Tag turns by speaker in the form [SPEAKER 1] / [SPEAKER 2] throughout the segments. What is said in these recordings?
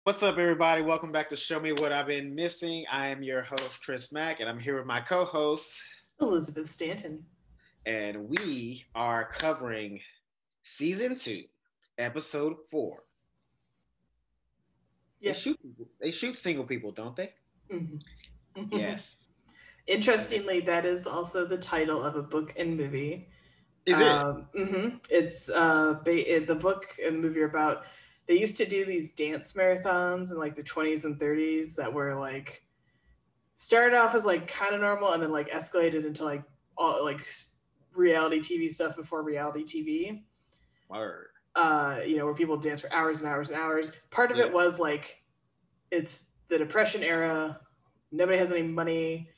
[SPEAKER 1] What's up, everybody? Welcome back to Show Me What I've Been Missing. I am your host, Chris Mack, and I'm here with my co host,
[SPEAKER 2] Elizabeth Stanton.
[SPEAKER 1] and we are covering season 2, episode 4. They
[SPEAKER 2] Yeah.
[SPEAKER 1] shoot people. They shoot single people, don't they?
[SPEAKER 2] Mhm.
[SPEAKER 1] Yes. And
[SPEAKER 2] Interestingly, that is also the title of a book and movie.
[SPEAKER 1] is it?
[SPEAKER 2] It's the book and movie are about. They used to do these dance marathons in like the 20s and 30s that were like started off as like kind of normal and then like escalated into like all like reality TV stuff before reality TV.
[SPEAKER 1] Word.
[SPEAKER 2] Where people dance for hours and hours and hours. Part of
[SPEAKER 1] Yeah.
[SPEAKER 2] it was like it's the Depression era. Nobody has any money,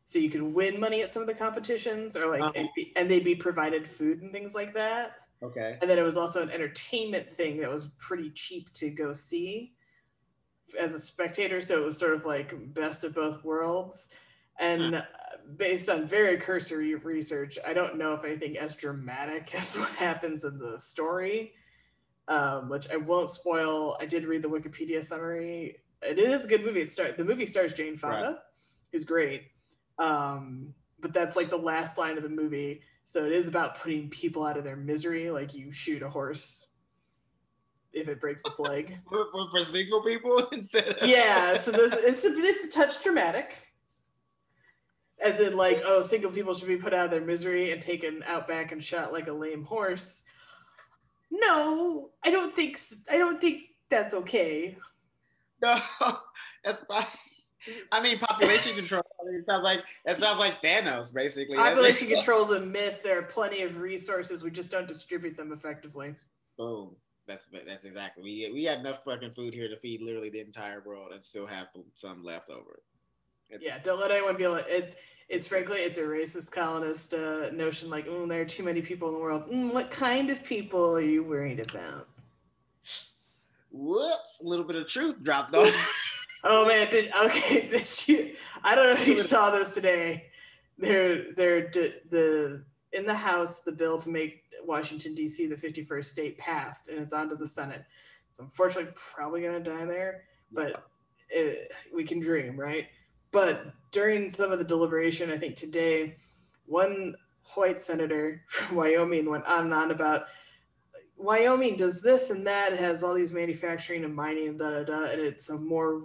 [SPEAKER 2] so you could win money at some of the competitions, or like
[SPEAKER 1] Uh-huh.
[SPEAKER 2] and they'd be provided food and things like that.
[SPEAKER 1] Okay.
[SPEAKER 2] And then it was also an entertainment thing that was pretty cheap to go see as a spectator. So it was sort of like best of both worlds.
[SPEAKER 1] Huh.
[SPEAKER 2] And based on very cursory research, I don't know if anything as dramatic as what happens in the story, which I won't spoil. I did read the Wikipedia summary. It is a good movie. The movie stars Jane
[SPEAKER 1] Right.
[SPEAKER 2] Fonda, who's great. But that's like the last line of the movie. So it is about putting people out of their misery, like you shoot a horse if it breaks its leg.
[SPEAKER 1] For single people instead of.
[SPEAKER 2] Yeah, so it's a touch dramatic, as in like, oh, single people should be put out of their misery and taken out back and shot like a lame horse. No, I don't think that's okay.
[SPEAKER 1] No, that's fine. I mean, population control. I mean, it sounds like Thanos, basically.
[SPEAKER 2] Population control is a myth. There are plenty of resources. We just don't distribute them effectively.
[SPEAKER 1] Boom. That's exactly. We had enough fucking food here to feed literally the entire world and still have some left over.
[SPEAKER 2] Yeah,
[SPEAKER 1] It's
[SPEAKER 2] don't let anyone be like it. It's frankly, it's a racist colonist notion. Like, there are too many people in the world. What kind of people are you worried about?
[SPEAKER 1] whoops, a little bit of truth dropped off.
[SPEAKER 2] Oh man, did you? I don't know if you saw this today. The in the House, the bill to make Washington D.C. the 51st state passed, and it's on to the Senate. It's unfortunately probably gonna die there, but we can dream, right? But during some of the deliberation, I think today, one white senator from Wyoming went on and on about Wyoming does this and that, it has all these manufacturing and mining and da da da, and it's a more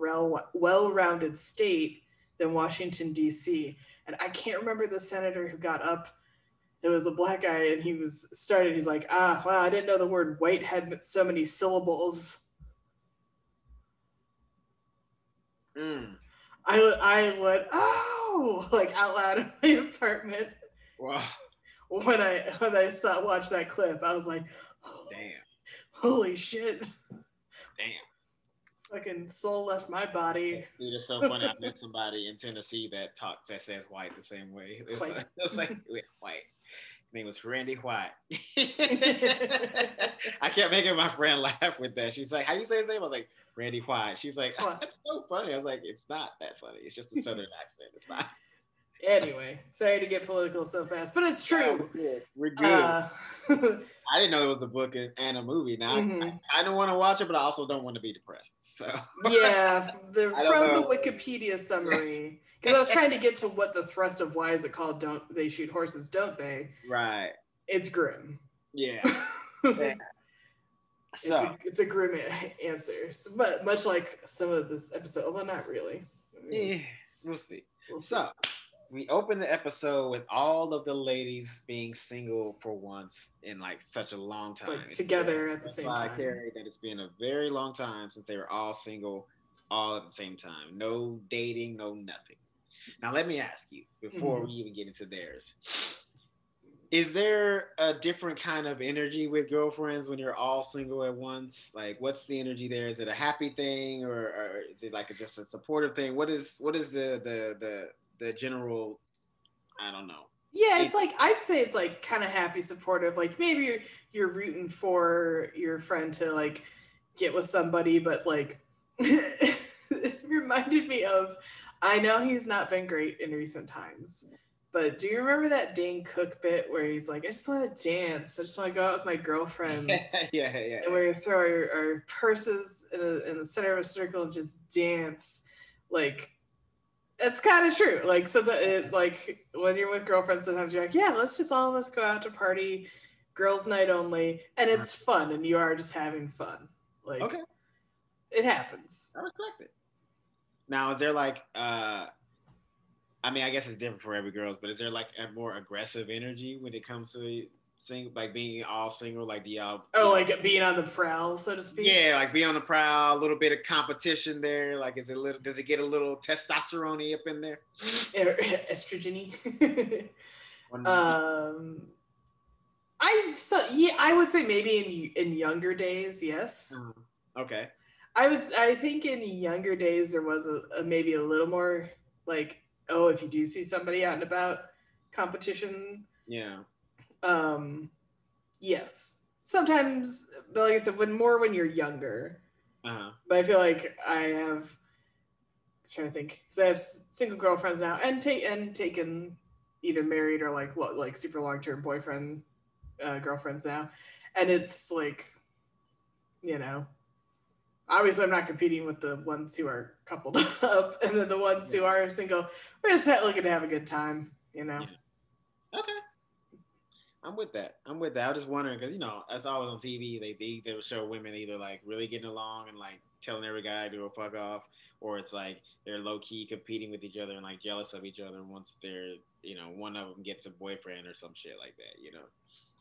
[SPEAKER 2] well-rounded state than Washington D.C. And I can't remember the senator who got up. It was a black guy, and he's like, wow, I didn't know the word white had so many syllables.
[SPEAKER 1] Mm.
[SPEAKER 2] I went, oh, like out loud in my apartment
[SPEAKER 1] Wow.
[SPEAKER 2] when I watched that clip. I was like, oh,
[SPEAKER 1] Damn.
[SPEAKER 2] holy shit.
[SPEAKER 1] Damn.
[SPEAKER 2] Fucking soul left my body.
[SPEAKER 1] Dude, it's so funny. I met somebody in Tennessee that says white the same way. It was like white. His name was Randy White. I kept making my friend laugh with that. She's like, "How do you say his name?" I was like, "Randy White." She's like, "That's so funny." I was like, "It's not that funny. It's just a southern accent. It's not."
[SPEAKER 2] Anyway, sorry to get political so fast, but it's true.
[SPEAKER 1] We're good.
[SPEAKER 2] Uh,
[SPEAKER 1] I didn't know it was a book and a movie. Now I kind of want to watch it, but I also don't want to be depressed. So
[SPEAKER 2] yeah,
[SPEAKER 1] I don't
[SPEAKER 2] from the
[SPEAKER 1] know.
[SPEAKER 2] Wikipedia summary, because I was trying to get to what the thrust of why is it called "Don't They Shoot Horses, Don't They?"
[SPEAKER 1] Right.
[SPEAKER 2] It's grim.
[SPEAKER 1] Yeah. Yeah. So
[SPEAKER 2] It's a grim answer, but much like some of this episode, although not really.
[SPEAKER 1] yeah, we'll see.
[SPEAKER 2] We'll see.
[SPEAKER 1] So we open the episode with all of the ladies being single for once in like such a long time.
[SPEAKER 2] Like together at the same
[SPEAKER 1] I
[SPEAKER 2] time.
[SPEAKER 1] carry that it's been a very long time since they were all single, all at the same time. No dating, no nothing. Now let me ask you before we even get into theirs. Is there a different kind of energy with girlfriends when you're all single at once? Like, what's the energy there? Is it a happy thing, or is it like just a supportive thing? What is the general? I don't know.
[SPEAKER 2] Yeah, it's like I'd say it's like kind of happy, supportive. Like maybe you're rooting for your friend to like get with somebody, but like it reminded me of. I know he's not been great in recent times, But do you remember that Dane Cook bit where he's like, I just want to dance. I just want to go out with my girlfriends.
[SPEAKER 1] Yeah.
[SPEAKER 2] And we're going to throw our purses in the center of a circle and just dance. Like, it's kind of true. Like, sometimes, like, when you're with girlfriends, sometimes you're like, yeah, let's just all of us go out to party, girls' night only. And it's fun, and you are just having fun. Like,
[SPEAKER 1] Okay.
[SPEAKER 2] It happens.
[SPEAKER 1] I respect it. Now, is there like, I mean, I guess it's different for every girl, but is there like a more aggressive energy when it comes to single, like being all single? Like, do y'all?
[SPEAKER 2] Like being on the prowl, so to speak.
[SPEAKER 1] Yeah, like be on the prowl, a little bit of competition there. Like, is it little? Does it get a little testosterone up in there?
[SPEAKER 2] Estrogeny. I would say maybe in younger days, yes.
[SPEAKER 1] Okay.
[SPEAKER 2] I think in younger days there was maybe a little more like, oh, if you do see somebody out and about, competition.
[SPEAKER 1] Yeah.
[SPEAKER 2] Yes. Sometimes, but like I said, when you're younger. But I feel like I'm trying to think, because I have single girlfriends now, and taken either married or like super long-term boyfriend girlfriends now, and it's like, obviously I'm not competing with the ones who are coupled up, and then the ones who are single, we're just looking to have a good time, Yeah.
[SPEAKER 1] Okay. I'm with that. I was just wondering because as always on TV, they would show women either like really getting along and like telling every guy to go fuck off, or it's like they're low key competing with each other and like jealous of each other once they're one of them gets a boyfriend or some shit like that.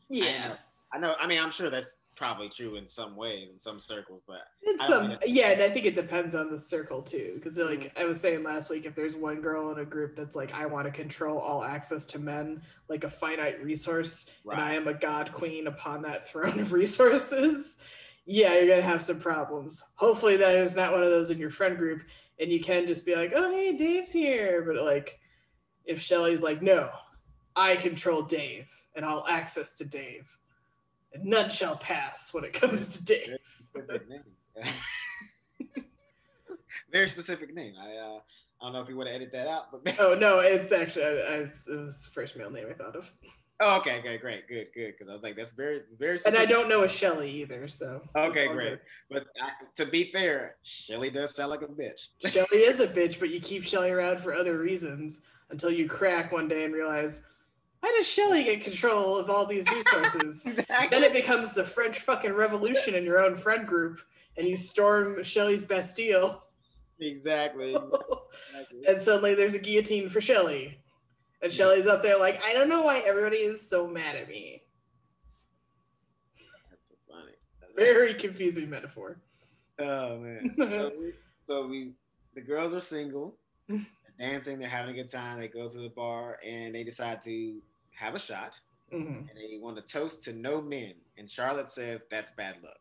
[SPEAKER 2] Yeah.
[SPEAKER 1] I know. I mean, I'm sure that's probably true in some ways, in some circles, but
[SPEAKER 2] and I think it depends on the circle too. Because like I was saying last week, if there's one girl in a group that's like, I want to control all access to men, like a finite resource, and I am a god queen upon that throne of resources, yeah, you're gonna have some problems. Hopefully, that is not one of those in your friend group, and you can just be like, oh hey, Dave's here. But like, if Shelly's like, no, I control Dave, and all access to Dave. And none shall pass when it comes to Dave.
[SPEAKER 1] Very specific name. Very specific name. I don't know if you want to edit that out, but
[SPEAKER 2] oh no, it's actually it was the first male name I thought of.
[SPEAKER 1] Oh, okay, great, good. Because I was like, that's very, very
[SPEAKER 2] specific. And I don't know a Shelly either, so.
[SPEAKER 1] Okay, great. Good. But to be fair, Shelly does sound like a bitch.
[SPEAKER 2] Shelly is a bitch, but you keep Shelly around for other reasons until you crack one day and realize, why does Shelly get control of all these resources? Exactly. Then it becomes the French fucking Revolution in your own friend group, and you storm Shelly's Bastille.
[SPEAKER 1] Exactly.
[SPEAKER 2] And suddenly there's a guillotine for Shelly. And Shelly's up there like, I don't know why everybody is so mad at me.
[SPEAKER 1] That's so funny.
[SPEAKER 2] Very confusing metaphor.
[SPEAKER 1] Oh, man. So the girls are single. Dancing, they're having a good time. They go to the bar and they decide to have a shot, and they want to toast to no men. And Charlotte says that's bad luck.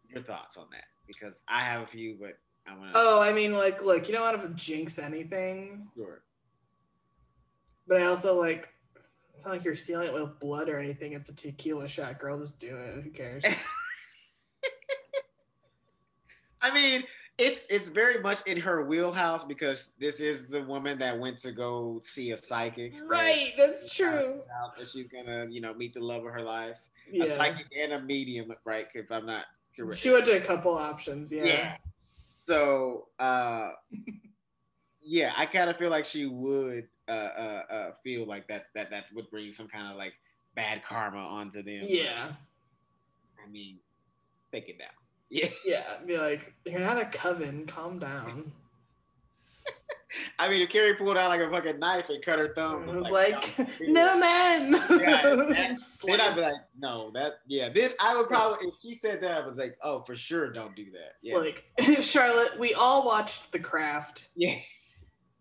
[SPEAKER 1] Your thoughts on that? Because I have a few, but I want to.
[SPEAKER 2] Oh, I mean, like, look, you don't want to jinx anything.
[SPEAKER 1] Sure.
[SPEAKER 2] But I also like. It's not like you're sealing it with blood or anything. It's a tequila shot, girl. Just do it. Who cares?
[SPEAKER 1] I mean. It's very much in her wheelhouse because this is the woman that went to go see a psychic.
[SPEAKER 2] Right, that's true.
[SPEAKER 1] That she's gonna, meet the love of her life.
[SPEAKER 2] Yeah.
[SPEAKER 1] A psychic and a medium, right? If I'm not correct.
[SPEAKER 2] She went to a couple options, yeah.
[SPEAKER 1] So, yeah, I kind of feel like she would feel like that would bring some kind of like bad karma onto them.
[SPEAKER 2] Yeah.
[SPEAKER 1] But, I mean, take it down.
[SPEAKER 2] Yeah, be like, you're not a coven, calm down.
[SPEAKER 1] I mean, if Carrie pulled out like a fucking knife and cut her thumb,
[SPEAKER 2] it was like no man.
[SPEAKER 1] Then I'd be like, no, Then I would probably, if she said that, I was like, oh, for sure, don't do that. Yes.
[SPEAKER 2] Like, Charlotte, we all watched The Craft.
[SPEAKER 1] Yeah.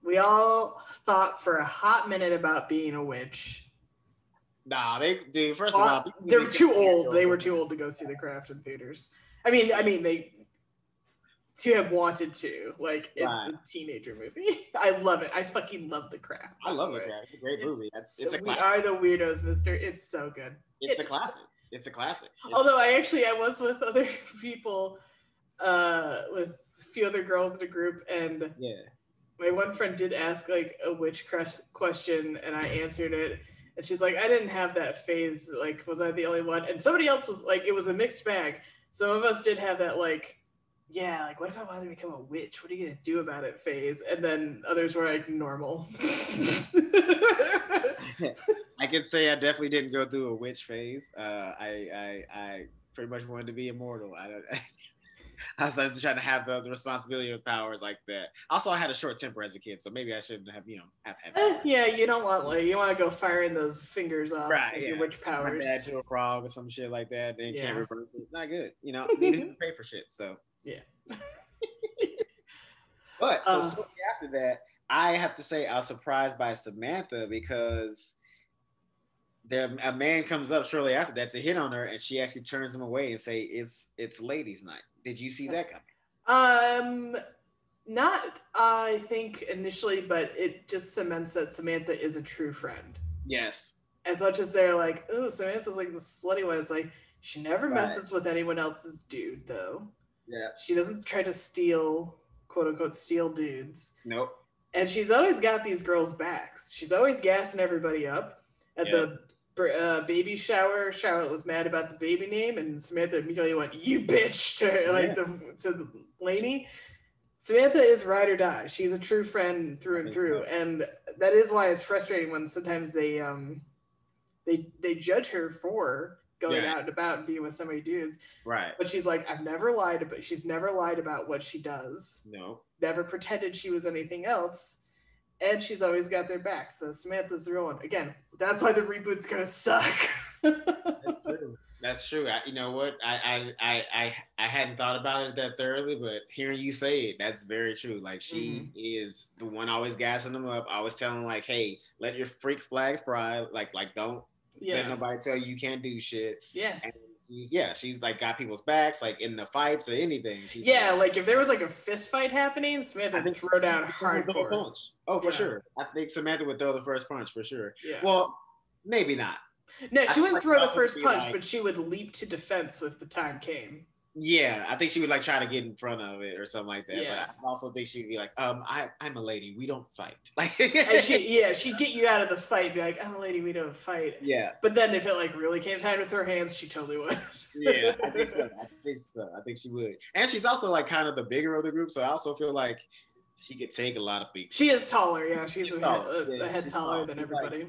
[SPEAKER 2] We all thought for a hot minute about being a witch.
[SPEAKER 1] Nah, first of all,
[SPEAKER 2] they're too old. They were too old to go see The Craft in theaters. I mean, they to have wanted to. Like, it's a teenager movie. I love it. I fucking love The Craft.
[SPEAKER 1] I love The Craft. It's a great movie. It's a classic.
[SPEAKER 2] We are the weirdos, mister. It's so good.
[SPEAKER 1] It's a classic. It's a classic.
[SPEAKER 2] Although I was with other people, with a few other girls in a group, and my one friend did ask like a witch question, and I answered it. And she's like, I didn't have that phase. Like, was I the only one? And somebody else was like, it was a mixed bag. Some of us did have that, like, yeah, like, what if I wanted to become a witch? What are you going to do about it phase? And then others were like, normal.
[SPEAKER 1] I can say I definitely didn't go through a witch phase. I pretty much wanted to be immortal. I was trying to have the responsibility of powers like that. Also, I had a short temper as a kid, so maybe I shouldn't have, have had.
[SPEAKER 2] Yeah, you don't want like you want to go firing those fingers off
[SPEAKER 1] Right,
[SPEAKER 2] with
[SPEAKER 1] yeah.
[SPEAKER 2] your witch powers.
[SPEAKER 1] My dad to a frog or some shit like that, then
[SPEAKER 2] Yeah.
[SPEAKER 1] can't reverse it. Not good. Need to pay for shit. So
[SPEAKER 2] yeah.
[SPEAKER 1] But so shortly after that, I have to say I was surprised by Samantha because a man comes up shortly after that to hit on her, and she actually turns him away and say, "It's ladies' night." Did you see that
[SPEAKER 2] coming? Not I think initially, but it just cements that Samantha is a true friend.
[SPEAKER 1] Yes.
[SPEAKER 2] As much as they're like, oh, Samantha's like the slutty one, it's like she never messes with anyone else's dude, though.
[SPEAKER 1] Yeah.
[SPEAKER 2] She doesn't try to steal, quote unquote, steal dudes.
[SPEAKER 1] Nope.
[SPEAKER 2] And she's always got these girls' backs. She's always gassing everybody up. At the baby shower, Charlotte was mad about the baby name, and Samantha immediately went, "You bitch," to her, to Lainey. Samantha is ride or die. She's a true friend through and through, and that is why it's frustrating when sometimes they judge her for going out and about and being with so many dudes.
[SPEAKER 1] Right.
[SPEAKER 2] But she's like, she's never lied about what she does.
[SPEAKER 1] No.
[SPEAKER 2] Never pretended she was anything else. And she's always got their back. So Samantha's the real one. Again, that's why the reboot's gonna suck.
[SPEAKER 1] That's true. That's true. You know what? I hadn't thought about it that thoroughly, but hearing you say it, that's very true. Like she is the one always gassing them up, always telling them like, "Hey, let your freak flag fly. Like don't let nobody tell you can't do shit."
[SPEAKER 2] Yeah.
[SPEAKER 1] And she's like got people's backs, like in the fights or anything.
[SPEAKER 2] Like if there was like a fist fight happening, Samantha would throw down hardcore.
[SPEAKER 1] Punch. Oh, for sure. I think Samantha would throw the first punch for sure.
[SPEAKER 2] Yeah.
[SPEAKER 1] Well, maybe not.
[SPEAKER 2] No, she wouldn't throw the first punch, but she would leap to defense if the time came.
[SPEAKER 1] Yeah, I think she would like try to get in front of it or something like that.
[SPEAKER 2] Yeah.
[SPEAKER 1] But I also think she'd be like, I'm a lady, we don't fight. Like,
[SPEAKER 2] and she'd get you out of the fight, be like, I'm a lady, we don't fight.
[SPEAKER 1] Yeah.
[SPEAKER 2] But then if it like really came time to throw hands, she totally would.
[SPEAKER 1] Yeah, I think so. I think she would. And she's also like kind of the bigger of the group, so I also feel like she could take a lot of people.
[SPEAKER 2] She is taller, yeah. She's a head taller than everybody.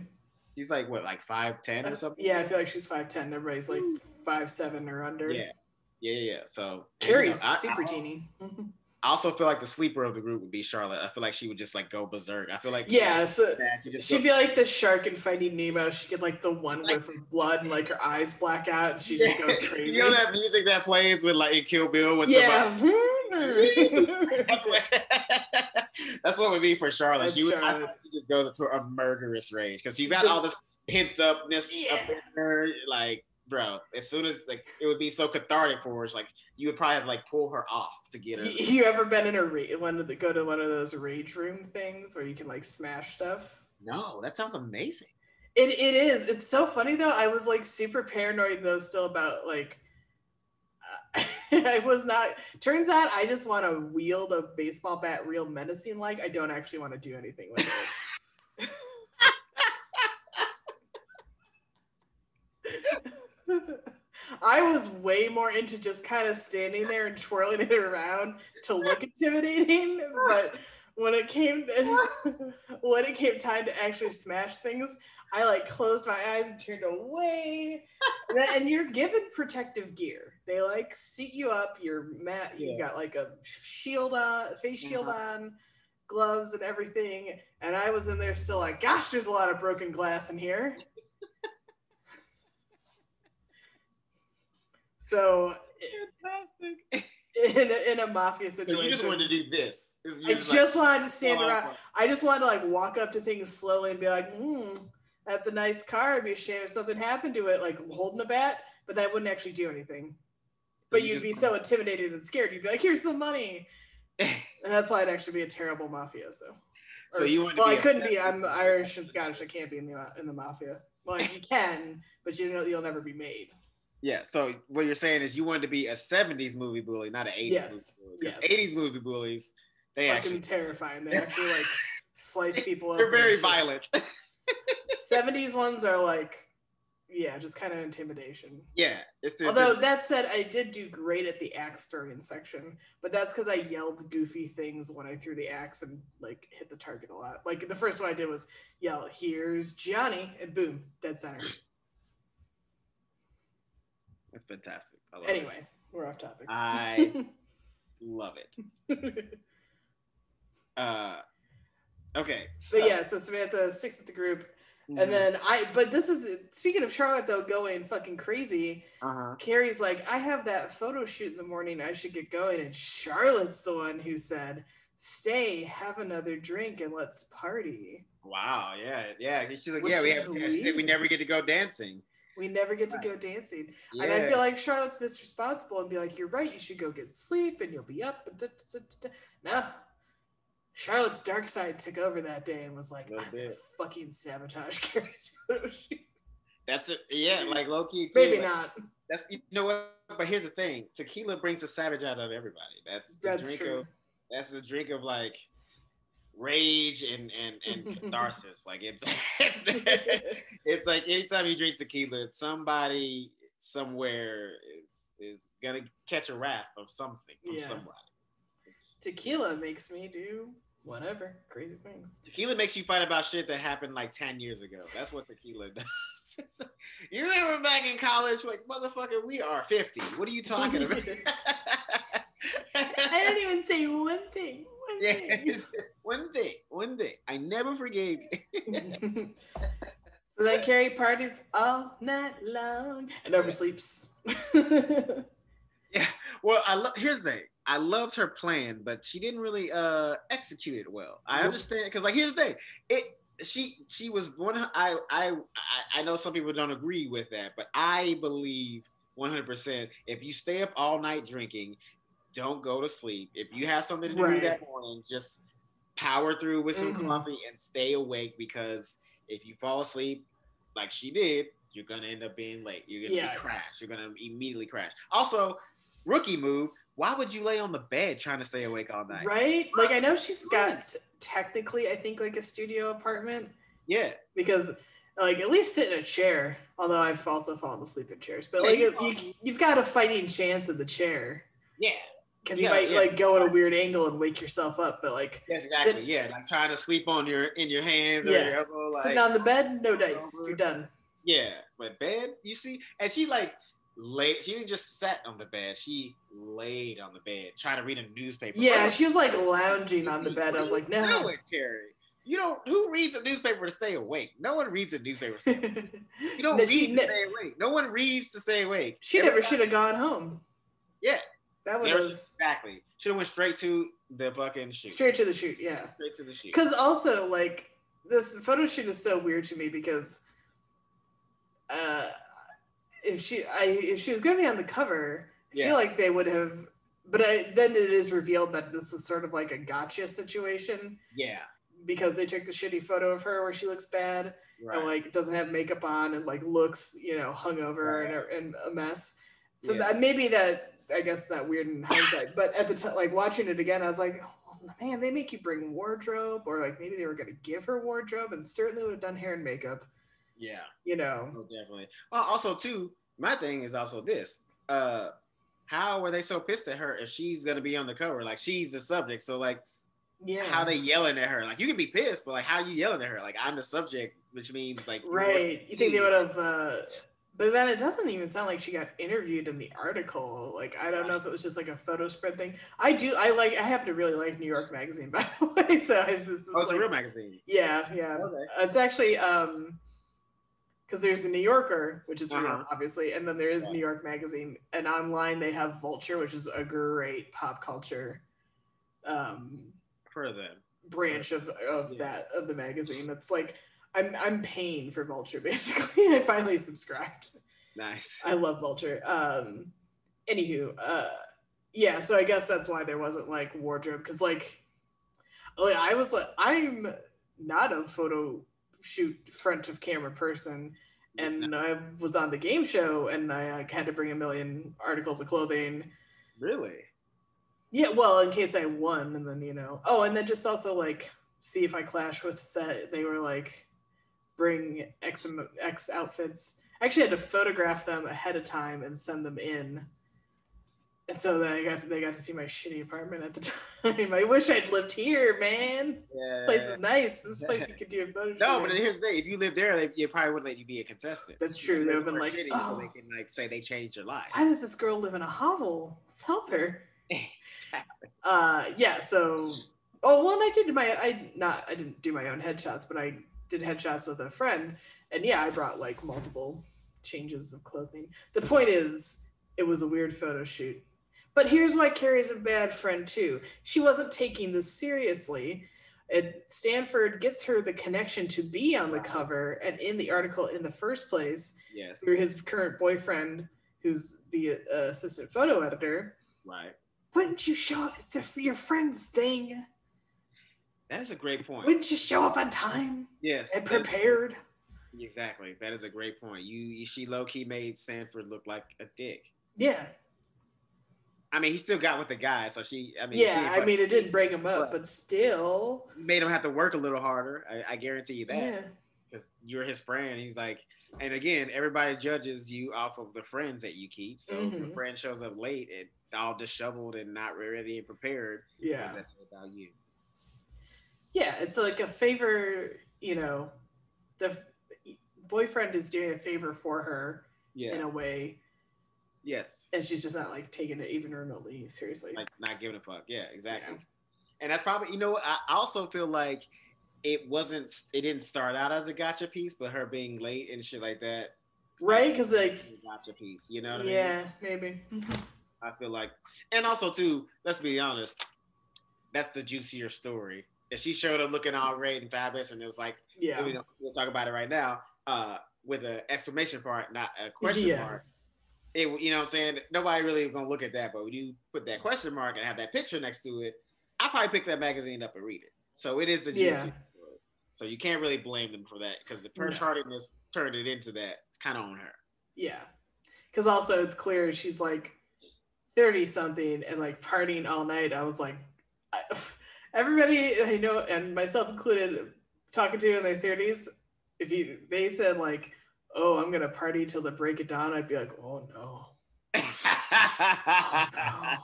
[SPEAKER 1] She's like what, like 5'10" or something?
[SPEAKER 2] Yeah, I feel like she's 5'10". Everybody's like 5'7" or under.
[SPEAKER 1] Yeah. So
[SPEAKER 2] Carrie's super teeny.
[SPEAKER 1] I also feel like the sleeper of the group would be Charlotte. I feel like she would just like go berserk. I feel like
[SPEAKER 2] she'd be like the shark in Finding Nemo. She get like the one whiff of blood and like her eyes black out and she just goes crazy.
[SPEAKER 1] You know that music that plays with like in Kill Bill with
[SPEAKER 2] somebody.
[SPEAKER 1] That's what would be for Charlotte. She just goes into a murderous rage because she's got all the pent upness up in her. Like, bro, as soon as like it would be so cathartic for her, it's like you would probably have to like pull her off to get her.
[SPEAKER 2] You ever been in go to one of those rage room things where you can like smash stuff?
[SPEAKER 1] No, that sounds amazing.
[SPEAKER 2] It is. It's so funny though. I was like super paranoid though still about like I was not. Turns out I just want to wield a baseball bat real menacing like. I don't actually want to do anything with it. I was way more into just kind of standing there and twirling it around to look intimidating, but when it came time to actually smash things, I like closed my eyes and turned away. And you're given protective gear. They like seat you up. You're you got like a shield on, face shield on, gloves and everything. And I was in there still like, gosh, there's a lot of broken glass in here. So
[SPEAKER 1] fantastic.
[SPEAKER 2] In a mafia situation,
[SPEAKER 1] so you just wanted to do this.
[SPEAKER 2] I just wanted to stand around. I just wanted to like walk up to things slowly and be like, that's a nice car. It'd be a shame if something happened to it, like holding a bat, but that wouldn't actually do anything. But you'd be so intimidated and scared. You'd be like, here's some money. And that's why I'd actually be a terrible mafioso. I couldn't be. I'm Irish and Scottish. I can't be in the mafia. Well, you can, but you'll never be made.
[SPEAKER 1] Yeah, so what you're saying is you wanted to be a 70s movie bully, not an 80s movie bully. Because 80s movie bullies, They
[SPEAKER 2] fucking
[SPEAKER 1] actually
[SPEAKER 2] terrifying. They actually like slice people up.
[SPEAKER 1] they're very violent.
[SPEAKER 2] 70s ones are like, yeah, just kind of intimidation.
[SPEAKER 1] Yeah.
[SPEAKER 2] Although that said, I did do great at the axe throwing section, but that's because I yelled goofy things when I threw the axe and like hit the target a lot. Like the first one I did was yell, "Here's Gianni," and boom, dead center.
[SPEAKER 1] That's fantastic. I love
[SPEAKER 2] Anyway,
[SPEAKER 1] it.
[SPEAKER 2] we're off topic.
[SPEAKER 1] I love it. Okay.
[SPEAKER 2] So yeah, so Samantha sticks with the group. And then but this is, speaking of Charlotte though, going fucking crazy. Carrie's like, I have that photo shoot in the morning. I should get going. And Charlotte's the one who said, stay, have another drink, and let's party.
[SPEAKER 1] Wow. Yeah. She's like, we never get to go dancing.
[SPEAKER 2] We never get to go dancing. Yeah. And I feel like Charlotte's misresponsible and be like, you're right. You should go get sleep and you'll be up. No. Charlotte's dark side took over that day and was like, I'm gonna fucking sabotage Carrie's photo shoot.
[SPEAKER 1] That's it. Yeah, like low key.
[SPEAKER 2] Maybe not.
[SPEAKER 1] That's, you know what? But here's the thing: tequila brings the savage out of everybody. That's true. That's the drink of like rage and catharsis. Like it's it's like anytime you drink tequila, somebody somewhere is gonna catch a wrath of something from somebody.
[SPEAKER 2] Tequila makes me do whatever crazy things.
[SPEAKER 1] Tequila makes you fight about shit that happened like 10 years ago. That's what tequila does. You remember back in college, like, motherfucker, we are 50. What are you talking about?
[SPEAKER 2] I didn't even say one thing.
[SPEAKER 1] One thing. I never forgave you.
[SPEAKER 2] So then Carrie parties all night long and oversleeps.
[SPEAKER 1] Yeah. Well, here's the thing. I loved her plan, but she didn't really execute it well. I understand, because like here's the thing. She was one. I know some people don't agree with that, but I believe 100%. If you stay up all night drinking, don't go to sleep. If you have something to do that morning, just power through with some coffee and stay awake, because if you fall asleep like she did, you're gonna end up being late. You're gonna be crashed. You're gonna immediately crash. Also, rookie move. Why would you lay on the bed trying to stay awake all night?
[SPEAKER 2] Right? Like, I know she's got technically, I think, like a studio apartment.
[SPEAKER 1] Yeah.
[SPEAKER 2] Because, like, at least sit in a chair. Although I've also fallen asleep in chairs. But, like, you've got a fighting chance in the chair.
[SPEAKER 1] Yeah.
[SPEAKER 2] Because you might, like, go at a weird angle and wake yourself up. But, like...
[SPEAKER 1] Yes, exactly. Like, trying to sleep in your hands or your elbow. Like,
[SPEAKER 2] sitting on the bed, no dice. You're done.
[SPEAKER 1] Yeah. But bed, you see? And she, like... She didn't just sat on the bed. She laid on the bed trying to read a newspaper.
[SPEAKER 2] Yeah, she was like lounging on the bed. I was like, no.
[SPEAKER 1] Doing, Carrie? You don't. Who reads a newspaper to stay awake? No one reads a newspaper to stay awake. You don't read to stay awake. No one reads to stay awake.
[SPEAKER 2] She never should have gone home.
[SPEAKER 1] Yeah.
[SPEAKER 2] That would have.
[SPEAKER 1] Exactly. Should have went straight to the fucking shoot.
[SPEAKER 2] Straight to the shoot, yeah.
[SPEAKER 1] Straight to the shoot.
[SPEAKER 2] Because also, like, this photo shoot is so weird to me because if she was going to be on the cover, I feel like they would have. But then it is revealed that this was sort of like a gotcha situation.
[SPEAKER 1] Yeah.
[SPEAKER 2] Because they took the shitty photo of her where she looks bad and like doesn't have makeup on and like looks, hungover and a mess. So that maybe that, I guess, that weird in hindsight. But at the time, like watching it again, I was like, oh, man, they make you bring wardrobe, or like maybe they were going to give her wardrobe, and certainly would have done hair and makeup.
[SPEAKER 1] Yeah.
[SPEAKER 2] Oh,
[SPEAKER 1] definitely. Well, also too, my thing is also this. How were they so pissed at her if she's gonna be on the cover? Like, she's the subject. So like, how they yelling at her? Like, you can be pissed, but like, how are you yelling at her? Like, I'm the subject, which means like,
[SPEAKER 2] right. You think they would have? But then it doesn't even sound like she got interviewed in the article. Like, I don't know if it was just like a photo spread thing. I happen to really like New York Magazine, by the way. So it's
[SPEAKER 1] a real magazine.
[SPEAKER 2] Yeah.
[SPEAKER 1] Okay.
[SPEAKER 2] It's actually because there's the New Yorker, which is real, obviously, and then there is New York Magazine, and online they have Vulture, which is a great pop culture branch of the magazine. It's like I'm paying for Vulture basically. I finally subscribed.
[SPEAKER 1] Nice.
[SPEAKER 2] I love Vulture. Anywho, so I guess that's why there wasn't like wardrobe, because like I was like, I'm not a photo shoot front of camera person, and I was on the game show and I had to bring a million articles of clothing.
[SPEAKER 1] Really?
[SPEAKER 2] Yeah, well, in case I won, and then oh, and then just also like see if I clash with set. They were like bring X outfits. I actually had to photograph them ahead of time and send them in. And so then they got to see my shitty apartment at the time. I wish I'd lived here, man. Yeah. This place is nice. This place you could do a photo shoot.
[SPEAKER 1] No, but here's the thing: if you lived there, they probably wouldn't let you be a contestant.
[SPEAKER 2] That's true. They would have been like,
[SPEAKER 1] shitty, oh, so they can like say they changed your life.
[SPEAKER 2] Why does this girl live in a hovel? Let's help her.
[SPEAKER 1] Exactly.
[SPEAKER 2] Yeah. So, and I didn't do my own headshots, but I did headshots with a friend, and yeah, I brought like multiple changes of clothing. The point is, it was a weird photo shoot. But here's why Carrie's a bad friend too. She wasn't taking this seriously. And Stanford gets her the connection to be on the cover and in the article in the first place.
[SPEAKER 1] Yes.
[SPEAKER 2] Through his current boyfriend, who's the assistant photo editor.
[SPEAKER 1] Right.
[SPEAKER 2] Wouldn't you show up? It's your friend's thing.
[SPEAKER 1] That is a great point.
[SPEAKER 2] Wouldn't you show up on time?
[SPEAKER 1] Yes.
[SPEAKER 2] And prepared?
[SPEAKER 1] Exactly. That is a great point. She low-key made Stanford look like a dick.
[SPEAKER 2] Yeah.
[SPEAKER 1] I mean, he still got with the guy, so
[SPEAKER 2] it didn't break him up, but still
[SPEAKER 1] made him have to work a little harder. I guarantee you that, because you're his friend. He's like, and again, everybody judges you off of the friends that you keep. So if your friend shows up late and all disheveled and not ready and prepared, what does that say about you?
[SPEAKER 2] Yeah, it's like a favor. The boyfriend is doing a favor for her in a way.
[SPEAKER 1] Yes.
[SPEAKER 2] And she's just not like taking it even remotely seriously.
[SPEAKER 1] Like not giving a fuck. Yeah, exactly. Yeah. And that's probably, I also feel like it didn't start out as a gotcha piece, but her being late and shit like that.
[SPEAKER 2] Right? Because like.
[SPEAKER 1] Gotcha piece. You know what I mean?
[SPEAKER 2] Yeah, maybe.
[SPEAKER 1] I feel like, and also too, let's be honest, that's the juicier story. If she showed up looking all great and fabulous and it was like, we'll talk about it right now, with an exclamation mark, not a question mark. You know what I'm saying? Nobody really gonna look at that, but when you put that question mark and have that picture next to it, I'll probably pick that magazine up and read it. So it is the juicy story. So you can't really blame them for that, because if her tardiness turned it into that, it's kind of on her. Yeah,
[SPEAKER 2] because also it's clear she's like 30 something and like partying all night. I was like, everybody I know, and myself included, talking to in their 30s, they said like, oh, I'm gonna party till the break of dawn, I'd be like, oh no. Oh, no.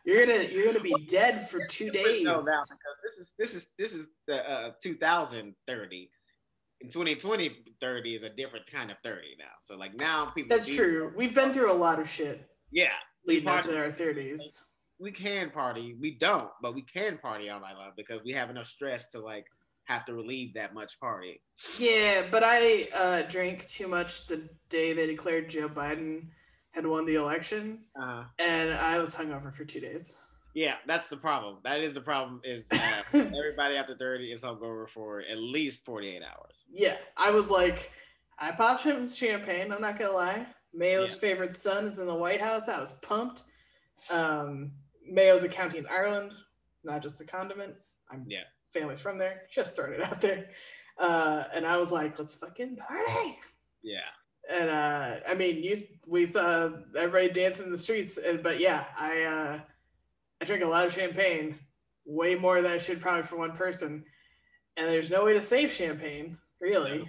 [SPEAKER 2] You're gonna be dead for 2 days.
[SPEAKER 1] No, now because this is the 2030. In 2020, 30 is a different kind of 30 now. So like now people.
[SPEAKER 2] That's true. We've been through a lot of shit.
[SPEAKER 1] Yeah,
[SPEAKER 2] leading up to our 30s.
[SPEAKER 1] We can party. We don't, but we can party all night long because we have enough stress to like have to relieve that much party.
[SPEAKER 2] Yeah, but I drank too much the day they declared Joe Biden had won the election, and I was hungover for 2 days.
[SPEAKER 1] Yeah, that's the problem. That is the problem. Is everybody after 30 is hungover for at least 48 hours.
[SPEAKER 2] Yeah, I was like, I popped some champagne. I'm not gonna lie. Mayo's favorite son is in the White House. I was pumped. Mayo's a county in Ireland, not just a condiment. Family's from there. Just throwing it out there. And I was like, let's fucking party.
[SPEAKER 1] Yeah.
[SPEAKER 2] And I mean, we saw everybody dancing in the streets. But yeah, I drink a lot of champagne, way more than I should probably for one person. And there's no way to save champagne, really.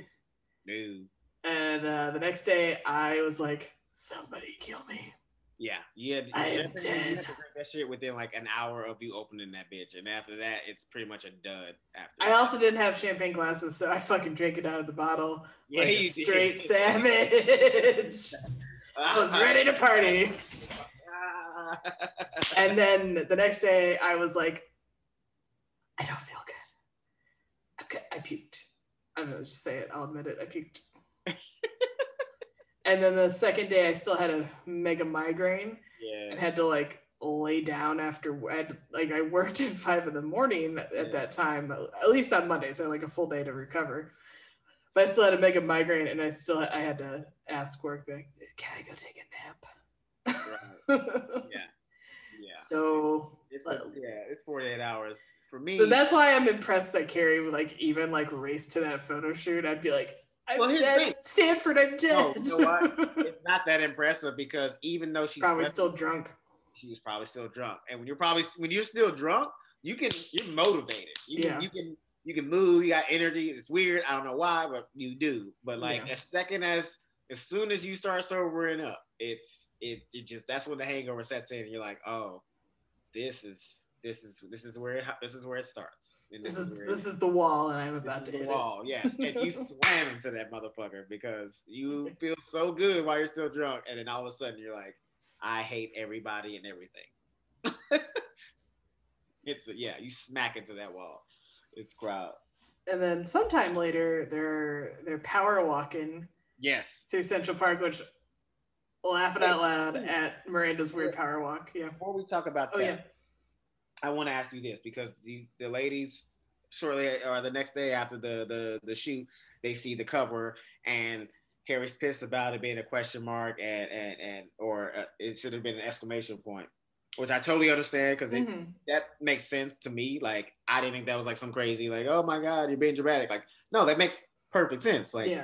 [SPEAKER 1] No.
[SPEAKER 2] And the next day, I was like, somebody kill me.
[SPEAKER 1] Yeah, you had to drink that shit within like an hour of you opening that bitch, and after that, it's pretty much a dud. After
[SPEAKER 2] I also didn't have champagne glasses, so I fucking drank it out of the bottle.
[SPEAKER 1] Yeah,
[SPEAKER 2] like a straight savage. I was ready to party. And then the next day, I was like, I don't feel good. I puked. I'm gonna just say it. I'll admit it. I puked. And then the second day, I still had a mega migraine and had to like lay down after I worked at 5 a.m. at that time, at least on Monday, so like a full day to recover. But I still had a mega migraine, and I had to ask work, like, can I go take a nap?
[SPEAKER 1] Right. Yeah.
[SPEAKER 2] So
[SPEAKER 1] it's 48 hours for me.
[SPEAKER 2] So that's why I'm impressed that Carrie would like even like race to that photo shoot. I'd be like, I'm dead. Stanford, I'm dead.
[SPEAKER 1] No, you know what? It's not that impressive because even though she's
[SPEAKER 2] probably still drunk.
[SPEAKER 1] She was probably still drunk. And when you're still drunk, you're motivated. You can move. You got energy. It's weird. I don't know why, but you do. But like as soon as you start sobering up, it just that's when the hangover sets in. You're like, oh, this is where it starts. And
[SPEAKER 2] this is the wall, and I'm about to hit the wall.
[SPEAKER 1] Yes, and you slam into that motherfucker because you feel so good while you're still drunk, and then all of a sudden you're like, I hate everybody and everything. You smack into that wall. It's crowd.
[SPEAKER 2] And then sometime later, they're power walking.
[SPEAKER 1] Yes.
[SPEAKER 2] Through Central Park, which laughing out loud at Miranda's weird power walk. Yeah.
[SPEAKER 1] Before we talk about that, I want to ask you this because the ladies shortly or the next day after the shoot, they see the cover and Carrie's pissed about it being a question mark or it should have been an exclamation point, which I totally understand because that makes sense to me. Like I didn't think that was like some crazy like, oh my God, you're being dramatic. Like no, that makes perfect sense. Like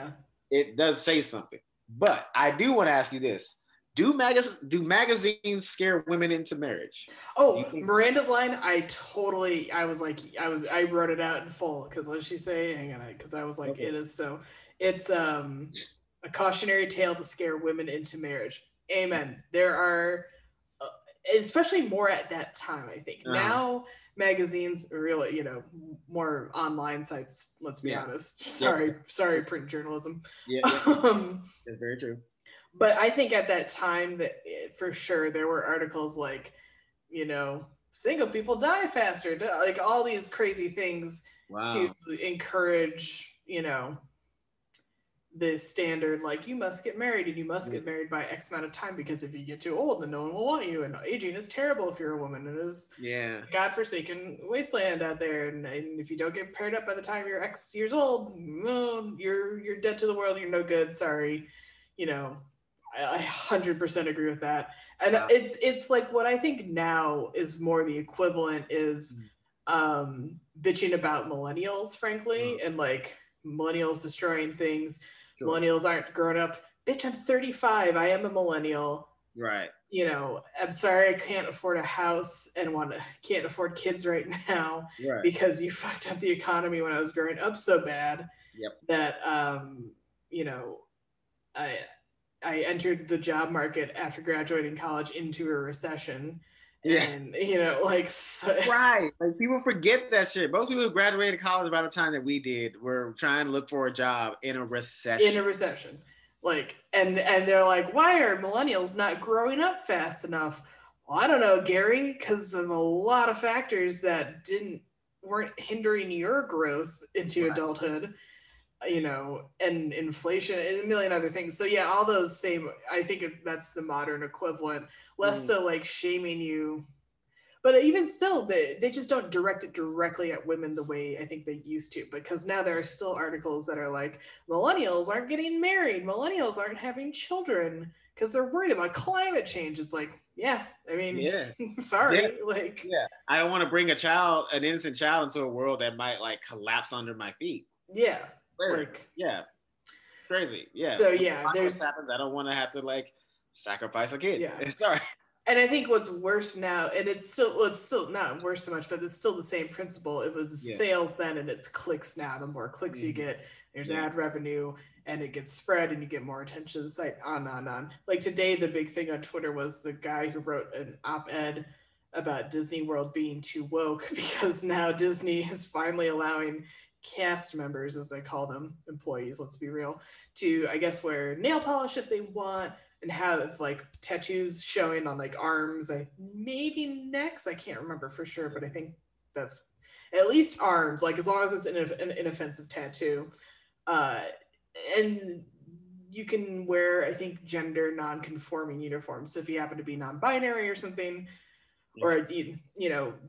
[SPEAKER 1] it does say something. But I do want to ask you this. Do magazines scare women into marriage?
[SPEAKER 2] Oh, Miranda's line, I wrote it out in full because what did she say? Hang on, because I was like, it is so. It's a cautionary tale to scare women into marriage. Amen. There are, especially more at that time, I think. Now magazines, really, more online sites. Let's be honest. Sorry, print journalism.
[SPEAKER 1] That's very true.
[SPEAKER 2] But I think at that time that for sure there were articles like, single people die faster, like all these crazy things to encourage, the standard, like you must get married and you must get married by X amount of time because if you get too old then no one will want you and aging is terrible if you're a woman. It is godforsaken wasteland out there and if you don't get paired up by the time you're X years old, well, you're dead to the world, you're no good, sorry. I 100% agree with that. And it's like what I think now is more the equivalent is bitching about millennials, frankly, and like millennials destroying things. Sure. Millennials aren't grown up. Bitch, I'm 35. I am a millennial.
[SPEAKER 1] Right.
[SPEAKER 2] I'm sorry I can't afford a house and can't afford kids right now because you fucked up the economy when I was growing up so bad that I entered the job market after graduating college into a recession. And,
[SPEAKER 1] right. Like people forget that shit. Most people who graduated college by the time that we did were trying to look for a job in a recession.
[SPEAKER 2] Like, and they're like, why are millennials not growing up fast enough? Well, I don't know, Gary, because of a lot of factors that weren't hindering your growth into adulthood. And inflation and a million other things. So yeah, all those same, I think that's the modern equivalent, less so like shaming you, but even still, they just don't direct it directly at women the way I think they used to, because now there are still articles that are like, millennials aren't getting married, millennials aren't having children because they're worried about climate change. It's like, sorry.
[SPEAKER 1] I don't want to bring an innocent child into a world that might like collapse under my feet.
[SPEAKER 2] Yeah.
[SPEAKER 1] It's crazy.
[SPEAKER 2] So
[SPEAKER 1] there's happens. I don't want to have to like sacrifice a kid. Sorry.
[SPEAKER 2] And I think what's worse now, and it's still not worse so much, but it's still the same principle. It was sales then, and it's clicks now. The more clicks you get, there's ad revenue, and it gets spread, and you get more attention to the site. On. Like today, the big thing on Twitter was the guy who wrote an op-ed about Disney World being too woke because now Disney is finally allowing cast members, as they call them, employees, let's be real, to I guess wear nail polish if they want and have like tattoos showing on like arms, maybe necks, I can't remember for sure, but I think that's at least arms, like as long as it's an inoffensive tattoo. And you can wear, I think, gender non-conforming uniforms. So if you happen to be non-binary or something, or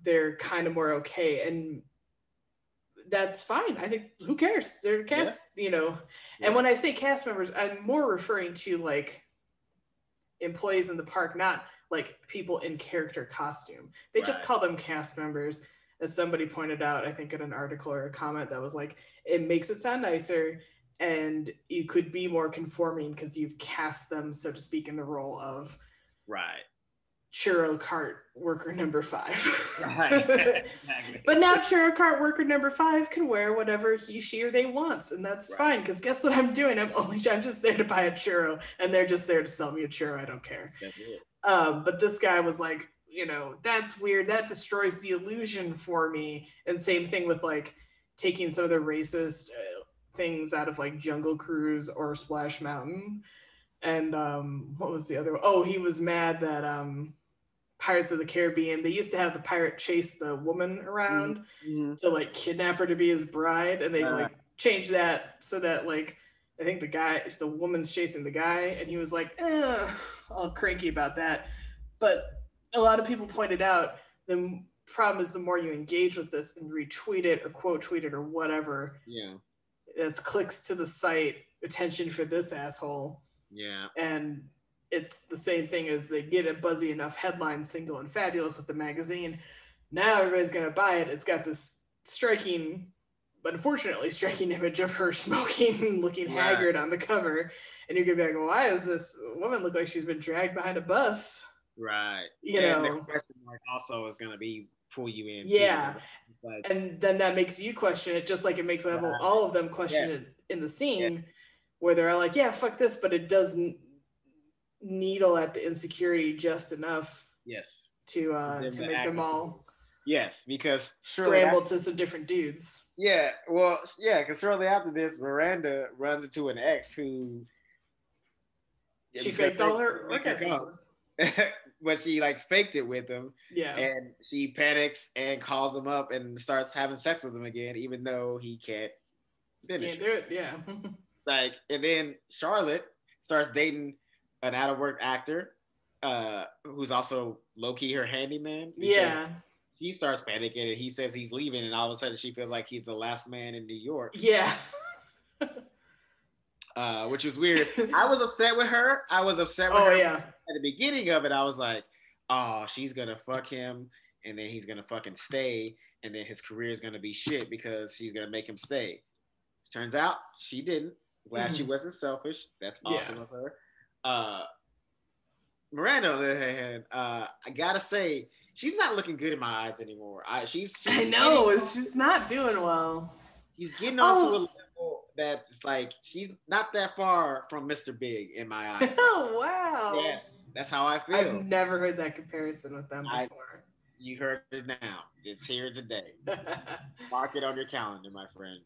[SPEAKER 2] they're kind of more okay, and that's fine. I think who cares? They're cast, And when I say cast members, I'm more referring to like employees in the park, not like people in character costume. They just call them cast members, as somebody pointed out, I think in an article or a comment that was like, it makes it sound nicer and you could be more conforming because you've cast them, so to speak, in the role of churro cart worker number 5.
[SPEAKER 1] Right. Exactly.
[SPEAKER 2] But now churro cart worker number 5 can wear whatever he, she, or they wants, and that's
[SPEAKER 1] Right.
[SPEAKER 2] fine. Because guess what I'm doing? I'm just there to buy a churro, and they're just there to sell me a churro. I don't care.
[SPEAKER 1] That's it.
[SPEAKER 2] But this guy was like, that's weird. That destroys the illusion for me. And same thing with like taking some of the racist things out of like Jungle Cruise or Splash Mountain. And what was the other one? Oh, he was mad that Pirates of the Caribbean, they used to have the pirate chase the woman around to like kidnap her to be his bride, and they like changed that so that like I think the woman's chasing the guy, and he was like, all cranky about that. But a lot of people pointed out the problem is the more you engage with this and retweet it or quote tweet it or whatever, it's clicks to the site, attention for this asshole.
[SPEAKER 1] Yeah.
[SPEAKER 2] And it's the same thing as they get a buzzy enough headline, single and fabulous with the magazine. Now everybody's going to buy it. It's got this striking, but unfortunately striking image of her smoking, looking haggard on the cover. And you're going to be like, why does this woman look like she's been dragged behind a bus?
[SPEAKER 1] Right.
[SPEAKER 2] And
[SPEAKER 1] the question mark also is going to be pull you in.
[SPEAKER 2] Yeah.
[SPEAKER 1] Like,
[SPEAKER 2] and then that makes you question it, just like it makes all of them question it in the scene where they're like, yeah, fuck this, but it doesn't needle at the insecurity just enough to make them all
[SPEAKER 1] because
[SPEAKER 2] scramble to some different dudes.
[SPEAKER 1] Because shortly after this, Miranda runs into an ex who
[SPEAKER 2] she faked all her orgasms.
[SPEAKER 1] But she like faked it with him, and she panics and calls him up and starts having sex with him again, even though he can't finish.
[SPEAKER 2] Can't do it,
[SPEAKER 1] Like, and then Charlotte starts dating an out of work actor who's also low-key her handyman. He starts panicking and he says he's leaving, and all of a sudden she feels like he's the last man in New York. Which was weird. I was upset with her. At the beginning of it, I was like, oh, she's gonna fuck him, and then he's gonna fucking stay, and then his career is gonna be shit because she's gonna make him stay. Turns out she didn't. Glad she wasn't selfish. That's awesome of her. Miranda, on the other hand, I gotta say, she's not looking good in my eyes anymore. She's
[SPEAKER 2] she's not doing well.
[SPEAKER 1] She's getting onto a level that's like she's not that far from Mr. Big in my eyes.
[SPEAKER 2] Oh wow!
[SPEAKER 1] Yes, that's how I feel.
[SPEAKER 2] I've never heard that comparison with them before.
[SPEAKER 1] You heard it now. It's here today. Mark it on your calendar, my friend.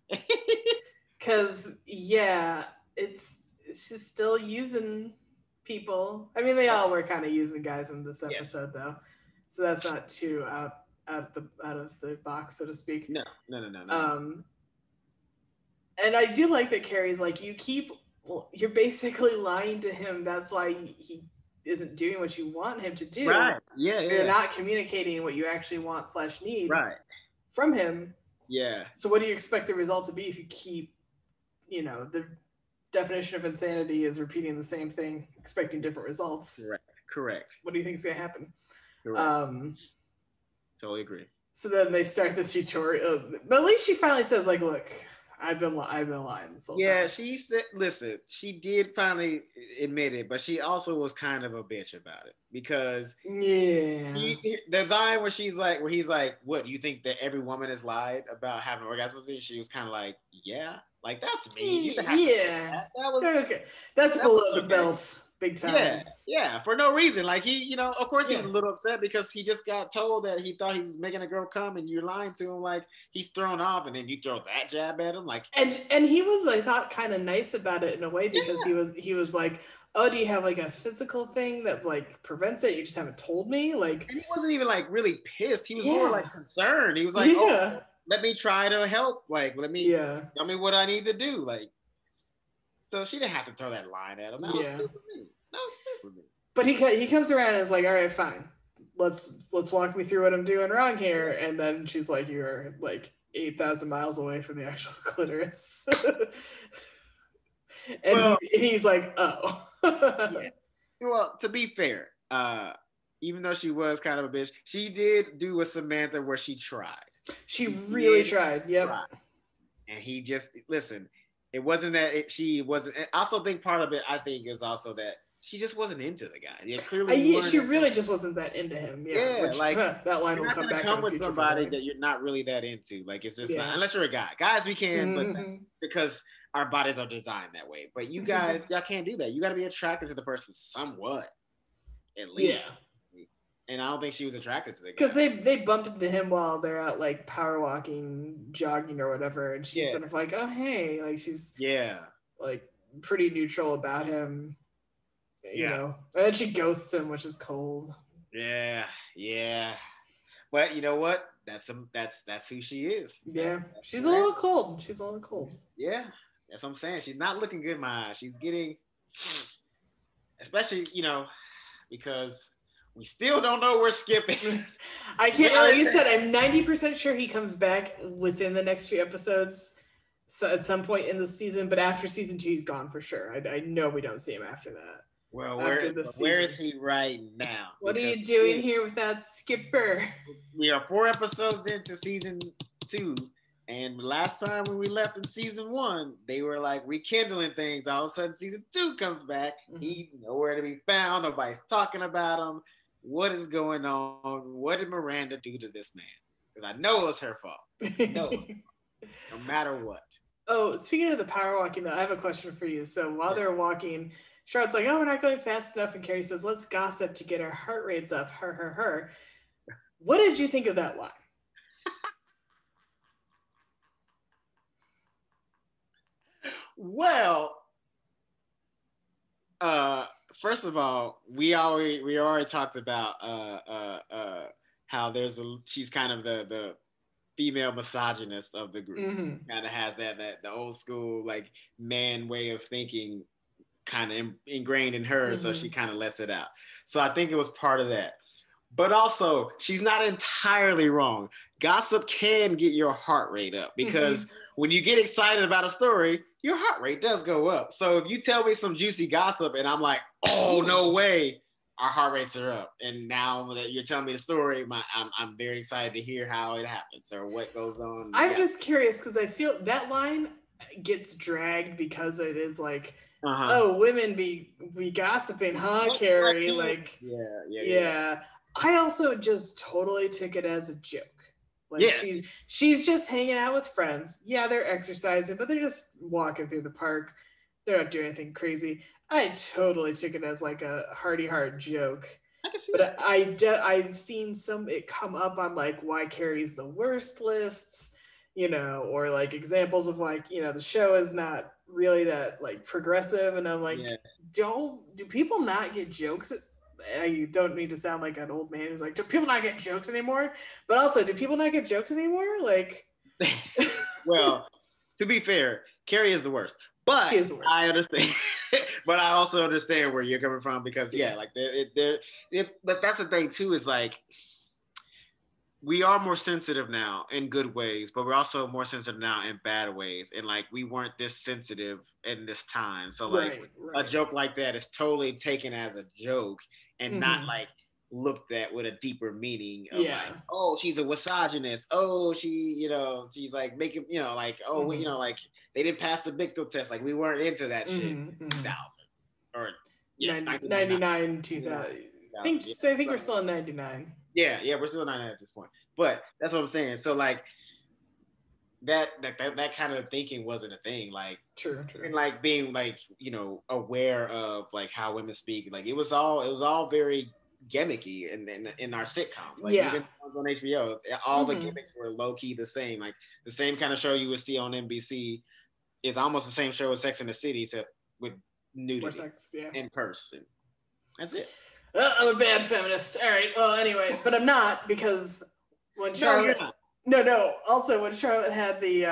[SPEAKER 2] Because it's just still using people. I mean, they all were kind of using guys in this episode, though, so that's not too out of the box, so to speak.
[SPEAKER 1] No.
[SPEAKER 2] And I do like that Carrie's like, you're basically lying to him. That's why he isn't doing what you want him to do.
[SPEAKER 1] Right. Yeah.
[SPEAKER 2] You're not communicating what you actually want / need.
[SPEAKER 1] Right.
[SPEAKER 2] From him.
[SPEAKER 1] Yeah.
[SPEAKER 2] So what do you expect the result to be if you keep, the definition of insanity is repeating the same thing, expecting different results.
[SPEAKER 1] Correct.
[SPEAKER 2] What do you think is going to happen?
[SPEAKER 1] Correct. Totally agree.
[SPEAKER 2] So then they start the tutorial, but at least she finally says, like, look, I've been lying this whole time.
[SPEAKER 1] She said, listen, she did finally admit it, but she also was kind of a bitch about it because the line where he's like, what, you think that every woman has lied about having orgasms? And she was kind of like, yeah, like that's me.
[SPEAKER 2] That was okay. That's below the belt. Big time.
[SPEAKER 1] Yeah, for no reason. Like he, of course he was a little upset because he just got told that he thought he was making a girl come and you're lying to him. Like he's thrown off and then you throw that jab at him. Like
[SPEAKER 2] and he was, I thought, kind of nice about it in a way because he was like, oh, do you have like a physical thing that like prevents it? You just haven't told me. Like,
[SPEAKER 1] and he wasn't even like really pissed. He was more like concerned. He was like, oh, let me try to help. Like, let me tell me what I need to do. Like, so she didn't have to throw that line at him. That was super mean.
[SPEAKER 2] But he comes around and is like, all right, fine. Let's walk me through what I'm doing wrong here. And then she's like, you're like 8,000 miles away from the actual clitoris. And he's like, oh.
[SPEAKER 1] Well, to be fair, even though she was kind of a bitch, she did do a Samantha where she tried.
[SPEAKER 2] She really tried. Yep.
[SPEAKER 1] And he just, listen, it wasn't that she wasn't. I also think part of it, I think, is also that she just wasn't into the guy. Yeah, clearly you weren't
[SPEAKER 2] she
[SPEAKER 1] into
[SPEAKER 2] really
[SPEAKER 1] him.
[SPEAKER 2] just wasn't that into him.
[SPEAKER 1] Yeah,
[SPEAKER 2] Which,
[SPEAKER 1] like
[SPEAKER 2] that line
[SPEAKER 1] you're
[SPEAKER 2] will
[SPEAKER 1] not
[SPEAKER 2] come
[SPEAKER 1] gonna
[SPEAKER 2] back
[SPEAKER 1] come
[SPEAKER 2] on
[SPEAKER 1] with
[SPEAKER 2] future
[SPEAKER 1] somebody
[SPEAKER 2] programming.
[SPEAKER 1] that you're not really that into. Like it's just not,
[SPEAKER 2] Yeah.
[SPEAKER 1] unless you're a guy. Guys, we can, but
[SPEAKER 2] Mhm.
[SPEAKER 1] that's because our bodies are designed that way. But you guys, y'all can't do that. You got to be attracted to the person somewhat, at least. And I don't think she was attracted to the guy.
[SPEAKER 2] Because they bumped into him while they're out like power walking, jogging, or whatever, and she's sort of like, oh hey, like she's like pretty neutral about him, you know. And then she ghosts him, which is cold.
[SPEAKER 1] Yeah. But you know what? That's who she is.
[SPEAKER 2] Yeah, she's a little cold.
[SPEAKER 1] Yeah, that's what I'm saying. She's not looking good in my eyes. She's getting, especially because we still don't know where Skip is.
[SPEAKER 2] I can't. Like you said, I'm 90% sure he comes back within the next few episodes. So at some point in the season, but after season 2, he's gone for sure. I know we don't see him after that.
[SPEAKER 1] Well, where is he right now?
[SPEAKER 2] What are you doing here without Skipper?
[SPEAKER 1] We are 4 episodes into season 2, and last time when we left in season 1, they were like rekindling things. All of a sudden, season 2 comes back. Mm-hmm. He's nowhere to be found. Nobody's talking about him. What is going on? What did Miranda do to this man? Because I know it's her fault. No matter what.
[SPEAKER 2] Oh, speaking of the power walking, though, I have a question for you. So while they're walking, Charlotte's like, oh, we're not going fast enough. And Carrie says, let's gossip to get our heart rates up. Her. What did you think of that line?
[SPEAKER 1] Well, first of all, we already talked about how she's kind of the female misogynist of the group. Mm-hmm. Kind of has that the old school like man way of thinking kind of ingrained in her, mm-hmm. So she kind of lets it out. So I think it was part of that. But also, she's not entirely wrong. Gossip can get your heart rate up because mm-hmm. when you get excited about a story, your heart rate does go up. So if you tell me some juicy gossip and I'm like, oh, no way, our heart rates are up. And now that you're telling me the story, I'm very excited to hear how it happens or what goes on.
[SPEAKER 2] I'm just curious because I feel that line gets dragged because it is like, oh, women be gossiping, huh, Carrie? Like, yeah. I also just totally took it as a joke. Like she's just hanging out with friends. Yeah, they're exercising, but they're just walking through the park. They're not doing anything crazy. I totally took it as like a hearty heart joke.
[SPEAKER 1] I can see
[SPEAKER 2] that. I've seen it come up on like why Carrie's the worst lists, or like examples of like, the show is not really that like progressive. And I'm like, do people not get jokes? I don't need to sound like an old man who's like, do people not get jokes anymore? But also, do people not get jokes anymore? Like,
[SPEAKER 1] well, to be fair, Carrie is the worst. But she is the worst. I understand. But I also understand where you're coming from because but that's the thing too, is like we are more sensitive now in good ways, but we're also more sensitive now in bad ways. And like we weren't this sensitive in this time. So like a joke like that is totally taken as a joke and mm-hmm. not like looked at with a deeper meaning of like, oh, she's a misogynist. Oh, she, she's like making, like, oh, mm-hmm.
[SPEAKER 2] like
[SPEAKER 1] they didn't pass the Bechdel test. Like we weren't into that shit.
[SPEAKER 2] Mm-hmm.
[SPEAKER 1] 2000 or
[SPEAKER 2] 99, 2000. I think we're still in 99.
[SPEAKER 1] Yeah, we're still in 99 at this point. But that's what I'm saying. So like that kind of thinking wasn't a thing. Like
[SPEAKER 2] true.
[SPEAKER 1] And like being like, aware of like how women speak. Like it was all very gimmicky in our sitcoms. Like even ones on HBO, all the gimmicks were low key the same. Like the same kind of show you would see on NBC is almost the same show as Sex and the City, except with nudity in person. That's it.
[SPEAKER 2] I'm a bad feminist. All right. Well, anyway, but I'm not because when Charlotte. No. Also, when Charlotte had the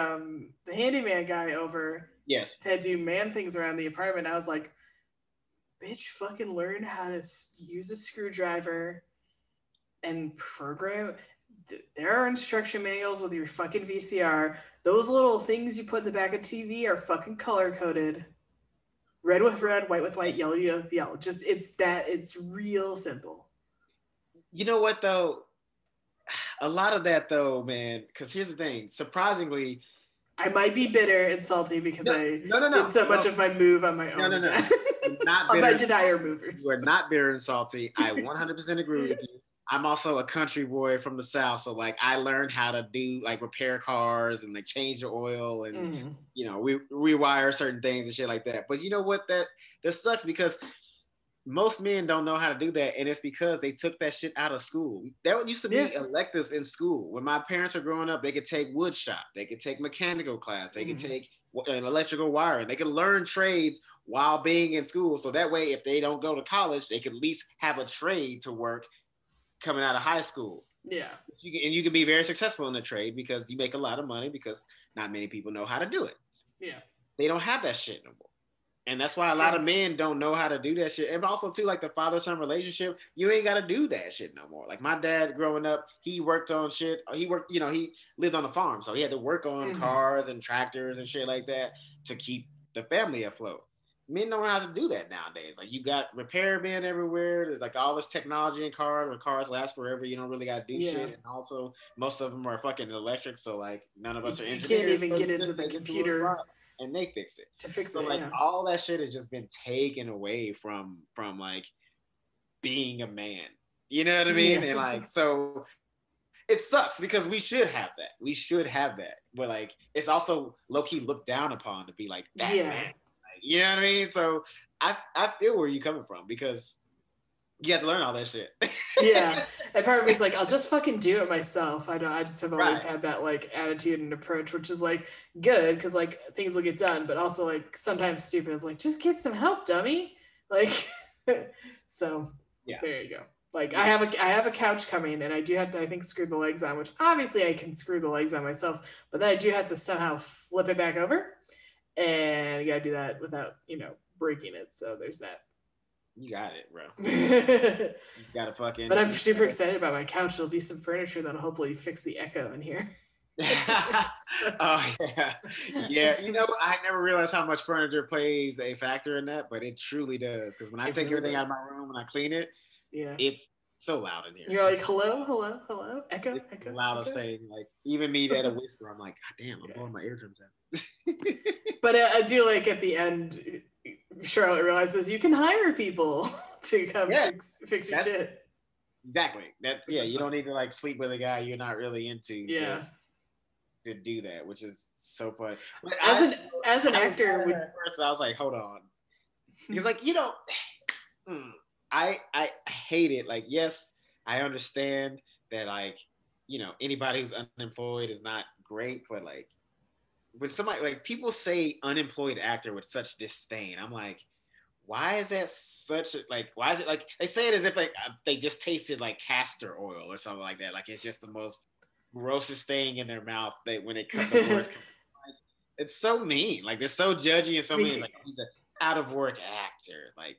[SPEAKER 2] handyman guy over, to do man things around the apartment, I was like, bitch, fucking learn how to use a screwdriver and program. There are instruction manuals with your fucking VCR. Those little things you put in the back of TV are fucking color coded. Red with red, white with white, yellow with yellow. Just it's real simple.
[SPEAKER 1] You know what though? A lot of that though, man, because here's the thing. Surprisingly,
[SPEAKER 2] I might be bitter and salty because I did so much of my move on my own.
[SPEAKER 1] not
[SPEAKER 2] On
[SPEAKER 1] bitter.
[SPEAKER 2] my denier movers.
[SPEAKER 1] You are not bitter and salty. I 100% agree with you. I'm also a country boy from the South, so like I learned how to do like repair cars and like change the oil and we rewire certain things and shit like that. But you know what? That sucks because most men don't know how to do that, and it's because they took that shit out of school. That used to be electives in school. When my parents were growing up, they could take wood shop, they could take mechanical class, they could take an electrical wiring, they could learn trades while being in school. So that way, if they don't go to college, they could at least have a trade to work coming out of high school.
[SPEAKER 2] Yeah.
[SPEAKER 1] You can be very successful in the trade because you make a lot of money because not many people know how to do it.
[SPEAKER 2] Yeah.
[SPEAKER 1] They don't have that shit no more. And that's why a lot of men don't know how to do that shit. And also too, like the father-son relationship, you ain't got to do that shit no more. Like my dad growing up, he worked on shit. He lived on a farm. So he had to work on cars and tractors and shit like that to keep the family afloat. Men don't know how to do that nowadays. Like you got repairmen everywhere. There's like all this technology in cars where cars last forever. You don't really got to do shit. And also most of them are fucking electric. So like none of us are engineers.
[SPEAKER 2] You can't even get into the computer.
[SPEAKER 1] And they fix it.
[SPEAKER 2] To fix
[SPEAKER 1] so
[SPEAKER 2] it,
[SPEAKER 1] like all that shit has just been taken away from like being a man. You know what I mean? And like so it sucks because we should have that. We should have that. But like it's also low-key looked down upon to be like that man. Like, you know what I mean? So I feel where you're coming from because you have to learn all that shit.
[SPEAKER 2] And part of me is like, I'll just fucking do it myself. I just have always had that like attitude and approach, which is like good because like things will get done, but also like sometimes stupid. It's like just get some help, dummy. Like, so there you go. Like I have a couch coming, and I do have to I think screw the legs on, which obviously I can screw the legs on myself, but then I do have to somehow flip it back over, and you gotta do that without breaking it. So there's that.
[SPEAKER 1] You got it, bro. You got to fucking.
[SPEAKER 2] But I'm super excited about my couch. There'll be some furniture that'll hopefully fix the echo in here.
[SPEAKER 1] Oh yeah. I never realized how much furniture plays a factor in that, but it truly does. Because when I take everything out of my room and I clean it, it's so loud in here.
[SPEAKER 2] You're like, hello, hello, hello, echo,
[SPEAKER 1] it's
[SPEAKER 2] echo.
[SPEAKER 1] The loudest thing. Like even me at a whisper, I'm like, God damn, I'm blowing my eardrums out.
[SPEAKER 2] But I do like at the end. Charlotte realizes you can hire people to come fix your shit.
[SPEAKER 1] Exactly. That's you don't need to like sleep with a guy you're not really into to do that, which is so fun. But
[SPEAKER 2] as an actor,
[SPEAKER 1] first I was like, hold on. Because like I hate it. Like, yes, I understand that like, anybody who's unemployed is not great, but like when somebody like people say unemployed actor with such disdain, I'm like, why is that such a like? Why is it like they say it as if like they just tasted like castor oil or something like that? Like it's just the most grossest thing in their mouth. When it comes, the words come, like, it's so mean. Like they're so judgy and so mean. It's like he's an out of work actor. Like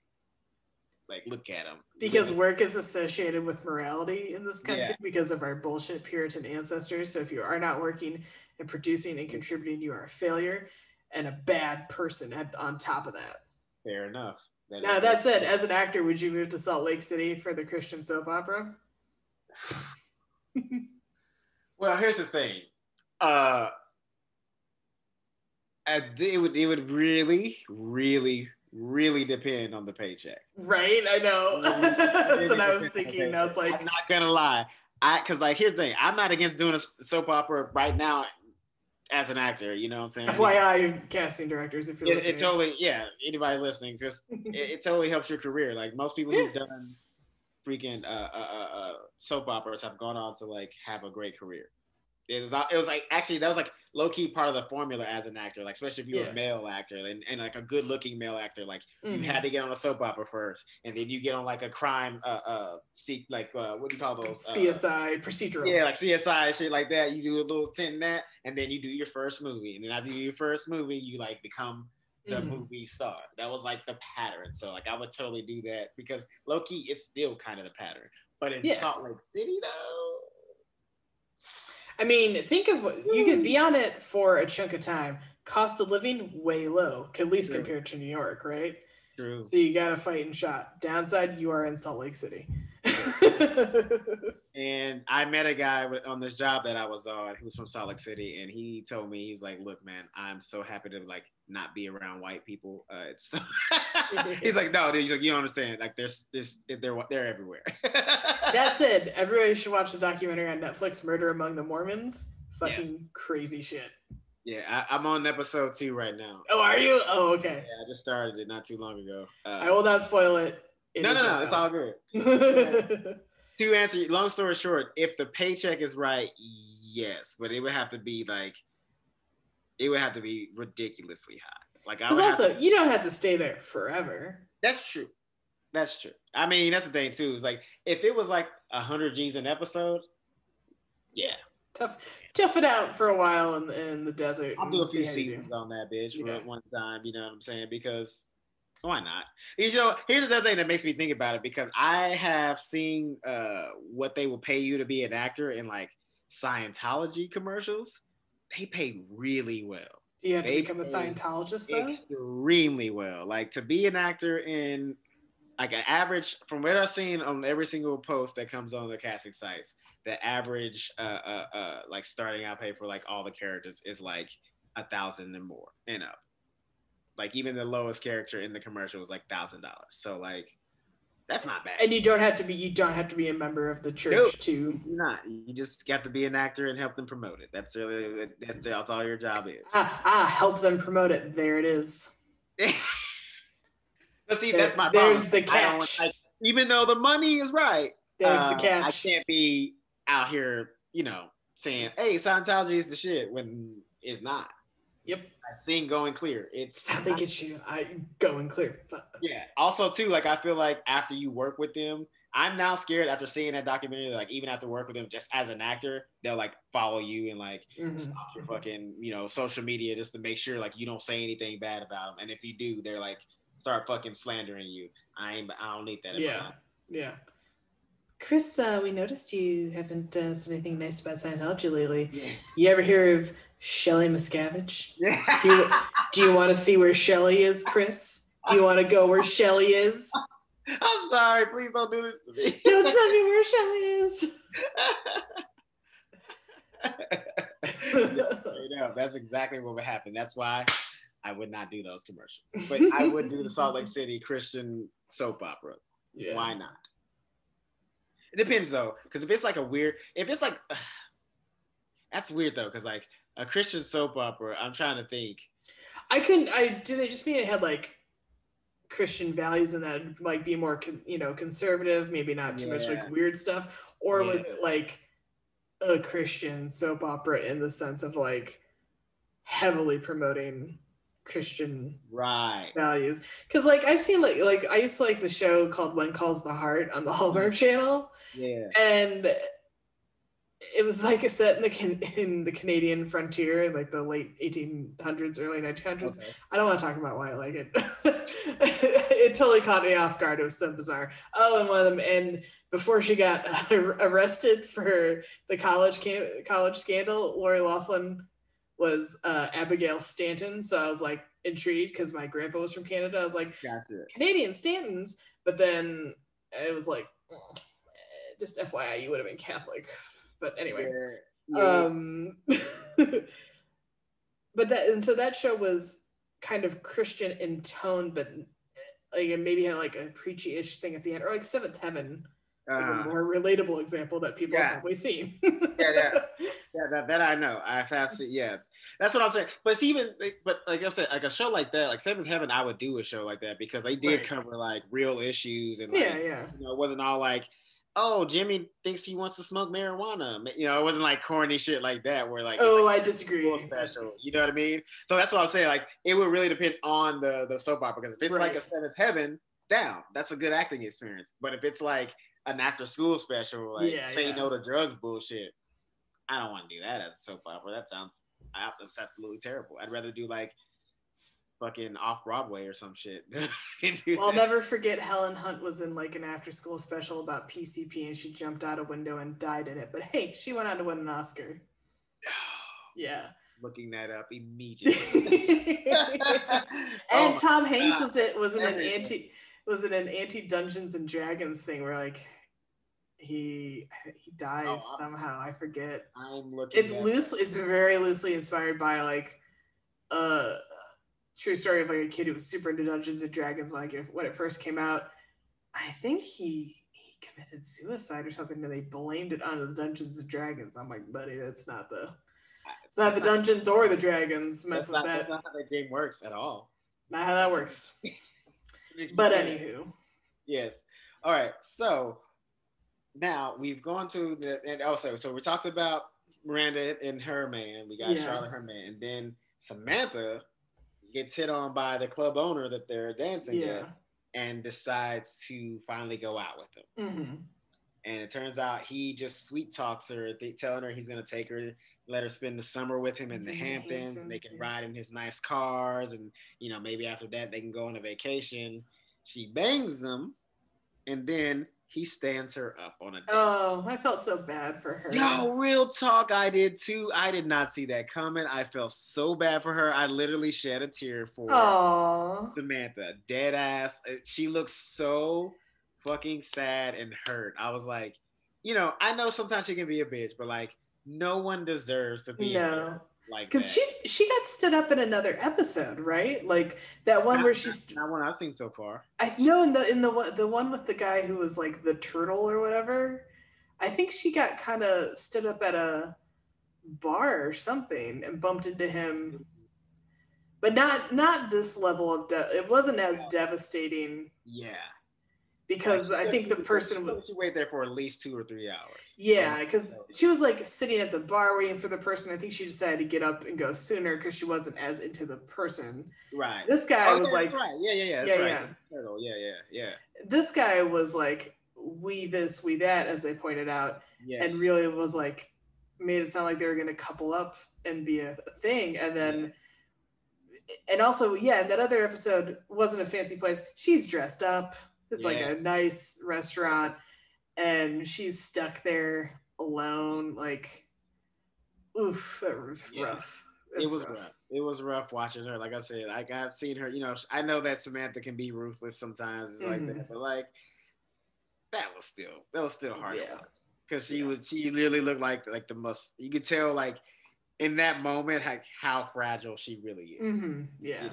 [SPEAKER 1] look at him.
[SPEAKER 2] Because work is associated with morality in this country because of our bullshit Puritan ancestors. So if you are not working and producing and contributing, you are a failure and a bad person on top of that.
[SPEAKER 1] Fair enough.
[SPEAKER 2] Now that said, as an actor, would you move to Salt Lake City for the Christian soap opera?
[SPEAKER 1] Well, here's the thing. It would really, really, really depend on the paycheck.
[SPEAKER 2] Right? I know. That's what I was thinking. I was like,
[SPEAKER 1] I'm not gonna lie. Because like here's the thing, I'm not against doing a soap opera right now as an actor, you know what I'm saying?
[SPEAKER 2] FYI, casting directors, if you're listening.
[SPEAKER 1] It totally, anybody listening, just it totally helps your career. Like most people who've done freaking soap operas have gone on to like have a great career. It was like actually that was like low key part of the formula as an actor, like especially if you were a male actor and like a good looking male actor, like you had to get on a soap opera first, and then you get on like a crime what do you call those
[SPEAKER 2] CSI procedural?
[SPEAKER 1] Yeah, like CSI shit like that. You do a little stint in that, and then you do your first movie, and then after you do your first movie, you like become the movie star. That was like the pattern. So like I would totally do that because low key it's still kind of the pattern, but in Salt Lake City though.
[SPEAKER 2] I mean, think of you could be on it for a chunk of time. Cost of living way low, at least compared to New York, right?
[SPEAKER 1] True.
[SPEAKER 2] So you got a fighting shot. Downside, you are in Salt Lake City.
[SPEAKER 1] And I met a guy on this job that I was on who was from Salt Lake City, and he told me, he was like, "Look, man, I'm so happy to like not be around white people." It's so he's like, "No, dude," he's like, "You don't understand. Like, they're everywhere."
[SPEAKER 2] That's it. Everybody should watch the documentary on Netflix, "Murder Among the Mormons." Fucking
[SPEAKER 1] Yes.
[SPEAKER 2] crazy shit.
[SPEAKER 1] Yeah, I'm on episode 2 right now.
[SPEAKER 2] Oh, are you? Oh, okay.
[SPEAKER 1] Yeah, I just started it not too long ago.
[SPEAKER 2] I will not spoil it.
[SPEAKER 1] No, it's all good. To answer, long story short, if the paycheck is right, yes, but it would have to be ridiculously high. Like, I
[SPEAKER 2] because
[SPEAKER 1] would
[SPEAKER 2] also you don't have to stay there forever.
[SPEAKER 1] That's true. I mean, that's the thing too. Is like if it was like 100 G's an episode, yeah,
[SPEAKER 2] tough it out for a while in the desert.
[SPEAKER 1] I'll do a few seasons on that bitch for one time. You know what I'm saying? Because why not? You know, here's another thing that makes me think about it, because I have seen what they will pay you to be an actor in like Scientology commercials. They pay really well.
[SPEAKER 2] Do you have to become a Scientologist though?
[SPEAKER 1] Extremely well. Like, to be an actor in like an average, from what I've seen on every single post that comes on the casting sites, the average like starting out pay for like all the characters is like $1,000 and more and up. Like, even the lowest character in the commercial was like $1,000. So like, that's not bad.
[SPEAKER 2] And you don't have to be a member of the church to.
[SPEAKER 1] Not. You just got to be an actor and help them promote it. That's all your job is.
[SPEAKER 2] Help them promote it. There it is.
[SPEAKER 1] But see, that's my problem.
[SPEAKER 2] There's the catch.
[SPEAKER 1] Even though the money is right,
[SPEAKER 2] there's the catch.
[SPEAKER 1] I can't be out here, saying, "Hey, Scientology is the shit," when it's not.
[SPEAKER 2] Yep.
[SPEAKER 1] I've seen Going Clear. It's
[SPEAKER 2] how they get you. Going Clear.
[SPEAKER 1] Yeah. Also, too, like, I feel like after you work with them, I'm now scared after seeing that documentary. Like, even after work with them, just as an actor, they'll like follow you and like stop your fucking social media just to make sure like you don't say anything bad about them. And if you do, they're like start fucking slandering you. I don't need that.
[SPEAKER 2] Yeah. Chris, we noticed you haven't said anything nice about Scientology lately. Yeah. You ever hear of Shelley Miscavige? Yeah. Do you want to see where Shelley is, Chris? Do you want to go where Shelley is?
[SPEAKER 1] I'm sorry. Please don't do this to me.
[SPEAKER 2] Don't tell me where Shelley is.
[SPEAKER 1] Straight up. That's exactly what would happen. That's why I would not do those commercials. But I would do the Salt Lake City Christian soap opera. Yeah. Why not? It depends though, because if it's like that's weird though, because like a Christian soap opera, I'm trying to think.
[SPEAKER 2] Do they just mean it had like Christian values and that might be more conservative, maybe not too much like weird stuff, or was it like a Christian soap opera in the sense of like heavily promoting Christian values? Because like I've seen like I used to like the show called When Calls the Heart on the Hallmark Channel.
[SPEAKER 1] Yeah.
[SPEAKER 2] And it was like a set in the Canadian frontier in like the late 1800s, early 1900s. Okay. I don't want to talk about why I like it. It totally caught me off guard. It was so bizarre. Oh, and one of them, and before she got arrested for the college scandal, Lori Loughlin was Abigail Stanton. So I was like intrigued because my grandpa was from Canada. I was like, gotcha. Canadian Stantons. But then it was like, just FYI, you would have been Catholic. But anyway, but that show was kind of Christian in tone, but like it maybe had like a preachy-ish thing at the end, or like Seventh Heaven is a more relatable example that people have probably seen.
[SPEAKER 1] that I know. I have seen. Yeah, that's what I'm saying. But it's but like I said, like a show like that, like Seventh Heaven, I would do a show like that because they did cover like real issues and it wasn't all like, oh, Jimmy thinks he wants to smoke marijuana. It wasn't like corny shit like that where like,
[SPEAKER 2] I disagree.
[SPEAKER 1] Special, you know what I mean? So that's what I'm saying. Like, it would really depend on the soap opera, because if it's like a Seventh Heaven, that's a good acting experience. But if it's like an after school special, like Say No to Drugs bullshit, I don't want to do that as a soap opera. That's absolutely terrible. I'd rather do like fucking off Broadway or some shit.
[SPEAKER 2] I'll never forget Helen Hunt was in like an after school special about PCP and she jumped out a window and died in it. But hey, she went on to win an Oscar. Yeah.
[SPEAKER 1] Looking that up immediately.
[SPEAKER 2] And Tom Hanks was in an anti Dungeons and Dragons thing where like he dies somehow. I forget.
[SPEAKER 1] I'm looking.
[SPEAKER 2] It's very loosely inspired by like a true story of like a kid who was super into Dungeons and Dragons. Like when it first came out, I think he committed suicide or something, and they blamed it on the Dungeons and Dragons. I'm like, buddy, that's not the Dungeons or the Dragons. Mess with that.
[SPEAKER 1] That's not how that game works at all.
[SPEAKER 2] Not how that works. But anywho.
[SPEAKER 1] Yes. All right. So now we've gone to so we talked about Miranda and her man. We got Charlotte, her man, and then Samantha gets hit on by the club owner that they're dancing at, and decides to finally go out with him.
[SPEAKER 2] Mm-hmm.
[SPEAKER 1] And it turns out he just sweet talks her, telling her he's going to take her, let her spend the summer with him in the Hamptons, and they can ride in his nice cars, and maybe after that they can go on a vacation. She bangs him, and then he stands her up on a date.
[SPEAKER 2] Oh, I felt so bad for her.
[SPEAKER 1] Yo, real talk, I did too. I did not see that coming. I felt so bad for her. I literally shed a tear for Samantha. Dead ass. She looks so fucking sad and hurt. I was like, I know sometimes she can be a bitch, but like, no one deserves to be a bitch like that.
[SPEAKER 2] Because she got stood up in another episode, right? Like that one where she's
[SPEAKER 1] not one I've seen so far.
[SPEAKER 2] I know in the one with the guy who was like the turtle or whatever. I think she got kind of stood up at a bar or something and bumped into him, but not this level of it wasn't as devastating.
[SPEAKER 1] Yeah.
[SPEAKER 2] Because I think the person
[SPEAKER 1] would wait there for at least 2 or 3 hours.
[SPEAKER 2] Yeah, because she was like sitting at the bar waiting for the person. I think she decided to get up and go sooner because she wasn't as into the person.
[SPEAKER 1] Right.
[SPEAKER 2] This guy was like,
[SPEAKER 1] right. Yeah. That's right. Yeah.
[SPEAKER 2] This guy was like, we this, we that, as they pointed out, and really was like, made it sound like they were going to couple up and be a thing, and then. And also, that other episode wasn't a fancy place. She's dressed up. It's like a nice restaurant, and she's stuck there alone. Like, oof, that was rough.
[SPEAKER 1] It was rough. It was rough watching her. Like I said, like I've seen her. I know that Samantha can be ruthless sometimes. It's like that, but like that was still hard to watch because she literally looked like the most. You could tell like in that moment how fragile she really is.
[SPEAKER 2] Mm-hmm. Yeah.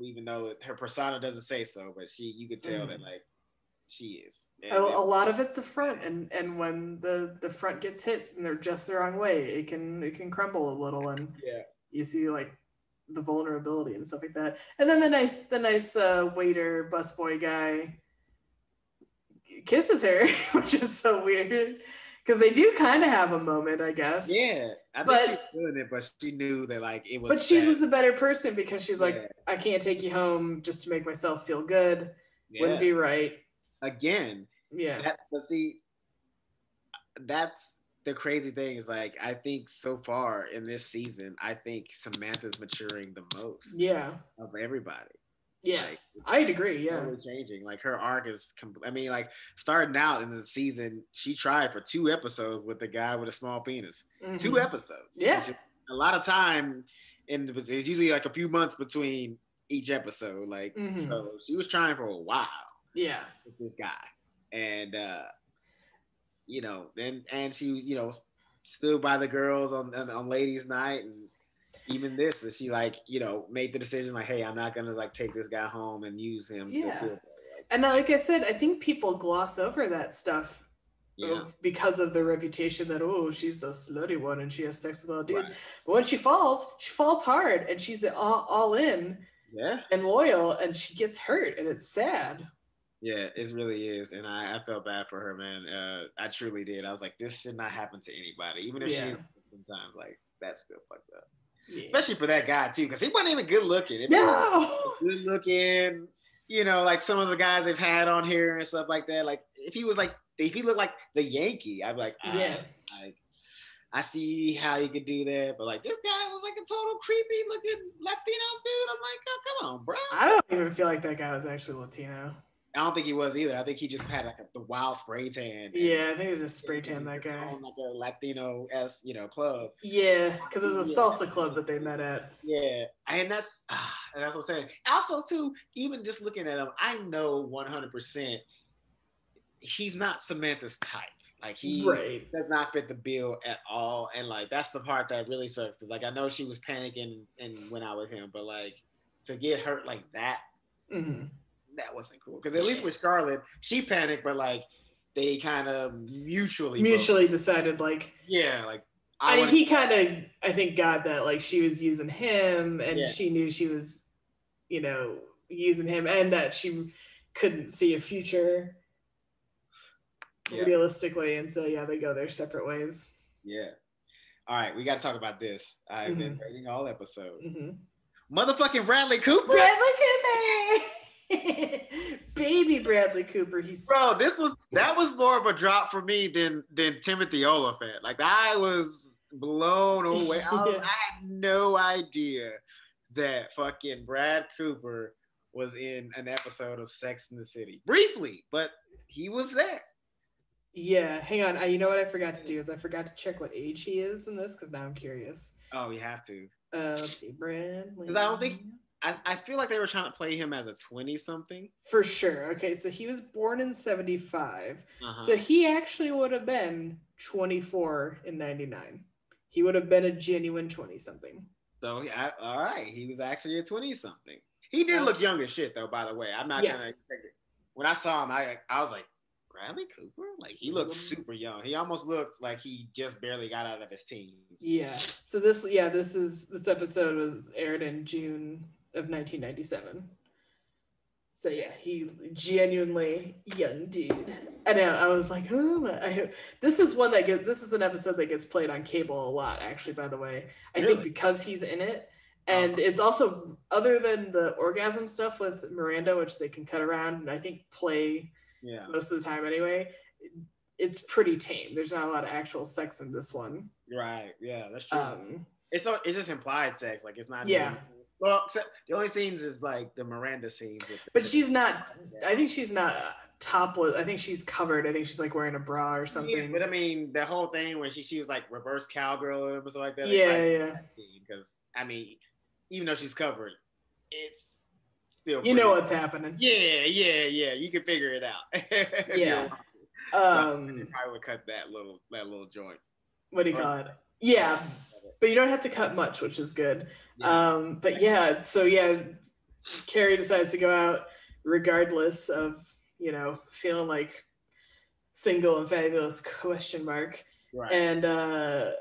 [SPEAKER 1] Even though her persona doesn't say so, but you could tell that like. She is.
[SPEAKER 2] A lot of it's a front, and when the front gets hit and they're just the wrong way, it can crumble a little, and you see like the vulnerability and stuff like that. And then the nice waiter busboy guy kisses her, which is so weird because they do kind of have a moment, I guess.
[SPEAKER 1] Yeah, I think she was feeling it, but she knew that like it was.
[SPEAKER 2] But she was the better person because she's like, I can't take you home just to make myself feel good. Wouldn't be right.
[SPEAKER 1] Again,
[SPEAKER 2] but
[SPEAKER 1] see, that's the crazy thing is like I think so far in this season, I think Samantha's maturing the most. Of everybody.
[SPEAKER 2] Like, I'd agree.
[SPEAKER 1] Totally changing. Like her arc is. I mean, like starting out in the season, she tried for 2 episodes with the guy with a small penis. Mm-hmm. 2 episodes.
[SPEAKER 2] Yeah.
[SPEAKER 1] A lot of time, and it's usually like a few months between each episode. Like so, she was trying for a while. With this guy, and and she stood by the girls on ladies' night, and even this, she like made the decision like, hey, I'm not gonna like take this guy home and use him. To feel
[SPEAKER 2] and like I said, I think people gloss over that stuff because of the reputation that she's the slutty one and she has sex with all dudes. Right. But when she falls hard, and she's all in, and loyal, and she gets hurt, and it's sad.
[SPEAKER 1] Yeah, it really is, and I felt bad for her, man. I truly did. I was like, this should not happen to anybody, even if she's sometimes like that's still fucked up, especially for that guy too, because he wasn't even good looking. Good looking, like some of the guys they've had on here and stuff like that. Like if he looked like the Yankee, I'd be like, I see how you could do that, but like this guy was like a total creepy looking Latino dude. I'm like, oh, come on, bro.
[SPEAKER 2] I don't even feel like that guy was actually Latino.
[SPEAKER 1] I don't think he was either. I think he just had like the wild spray tan.
[SPEAKER 2] Yeah, I think they just spray tan that guy.
[SPEAKER 1] On like a Latino-esque, club.
[SPEAKER 2] Yeah, because it was a salsa club that they met at.
[SPEAKER 1] Yeah, and that's what I'm saying. Also, too, even just looking at him, I know 100% he's not Samantha's type. Like he
[SPEAKER 2] Right.
[SPEAKER 1] does not fit the bill at all, and like that's the part that really sucks. Cause like I know she was panicking and went out with him, but like to get hurt like that, that wasn't cool. Cause at least with Charlotte, she panicked, but like they kind of mutually
[SPEAKER 2] decided like
[SPEAKER 1] yeah, like
[SPEAKER 2] he kind of I think got that like she was using him and she knew she was, you know, using him and that she couldn't see a future realistically, and so yeah, they go their separate ways.
[SPEAKER 1] Yeah. All right, we got to talk about this. I've been waiting all episode. Motherfucking Bradley Cooper.
[SPEAKER 2] Baby Bradley Cooper.
[SPEAKER 1] Bro, that was more of a drop for me than Timothy Olyphant. Like I was blown away. I had no idea that fucking Brad Cooper was in an episode of Sex and the City. Briefly, but he was there.
[SPEAKER 2] Yeah, hang on. You know what I forgot to do is I forgot to check what age he is in this because now I'm curious.
[SPEAKER 1] Oh, you have to.
[SPEAKER 2] Let's see, Bradley.
[SPEAKER 1] Because I don't think I feel like they were trying to play him as a 20-something.
[SPEAKER 2] For sure. Okay, so he was born in 75. So he actually would have been 24 in 99. He would have been a genuine 20-something.
[SPEAKER 1] So, all right. He was actually a 20-something. He did look young as shit, though, by the way. I'm not going to take it. When I saw him, I was like, Bradley Cooper? Like, he looked super young. He almost looked like he just barely got out of his teens.
[SPEAKER 2] Yeah. So this episode was aired in June of 1997. So yeah, he genuinely young dude. I know. I was like, oh, this is an episode that gets played on cable a lot, actually, by the way. I think because he's in it. And it's also, other than the orgasm stuff with Miranda, which they can cut around and I think play most of the time anyway, it's pretty tame. There's not a lot of actual sex in this one.
[SPEAKER 1] Right. Yeah, that's true. It's just implied sex. Like, it's not.
[SPEAKER 2] Yeah.
[SPEAKER 1] Well, the only scenes is like the Miranda scenes.
[SPEAKER 2] But she's not. I think she's not topless. I think she's covered. I think she's like wearing a bra or something.
[SPEAKER 1] Yeah, but I mean, the whole thing when she was like reverse cowgirl or something like that.
[SPEAKER 2] Yeah.
[SPEAKER 1] Because I mean, even though she's covered, it's still.
[SPEAKER 2] You know what's happening.
[SPEAKER 1] Yeah. You can figure it out.
[SPEAKER 2] Yeah.
[SPEAKER 1] I would cut that little joint.
[SPEAKER 2] What do you call it? Yeah. But you don't have to cut much, which is good. Yeah. But yeah, so yeah, Carrie decides to go out regardless of, feeling like single and fabulous ? Right. And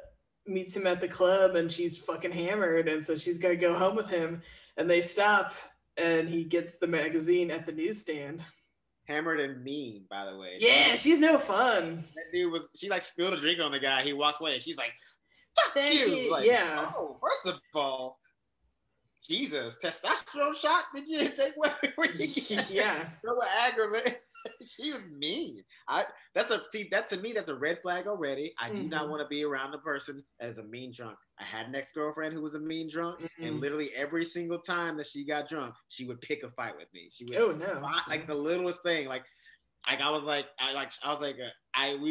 [SPEAKER 2] meets him at the club and she's fucking hammered. And so she's got to go home with him. And they stop and he gets the magazine at the newsstand.
[SPEAKER 1] Hammered and mean, by the way.
[SPEAKER 2] Yeah, she's no fun.
[SPEAKER 1] That dude she like spilled a drink on the guy. He walks away and she's like, fuck you. Like,
[SPEAKER 2] yeah.
[SPEAKER 1] Oh, first of all, Jesus, testosterone shot? Did you take where you get?
[SPEAKER 2] Yeah.
[SPEAKER 1] So aggravated. She was mean. That to me, that's a red flag already. I do not want to be around a person as a mean drunk. I had an ex-girlfriend who was a mean drunk, and literally every single time that she got drunk, she would pick a fight with me. She would like the littlest thing. We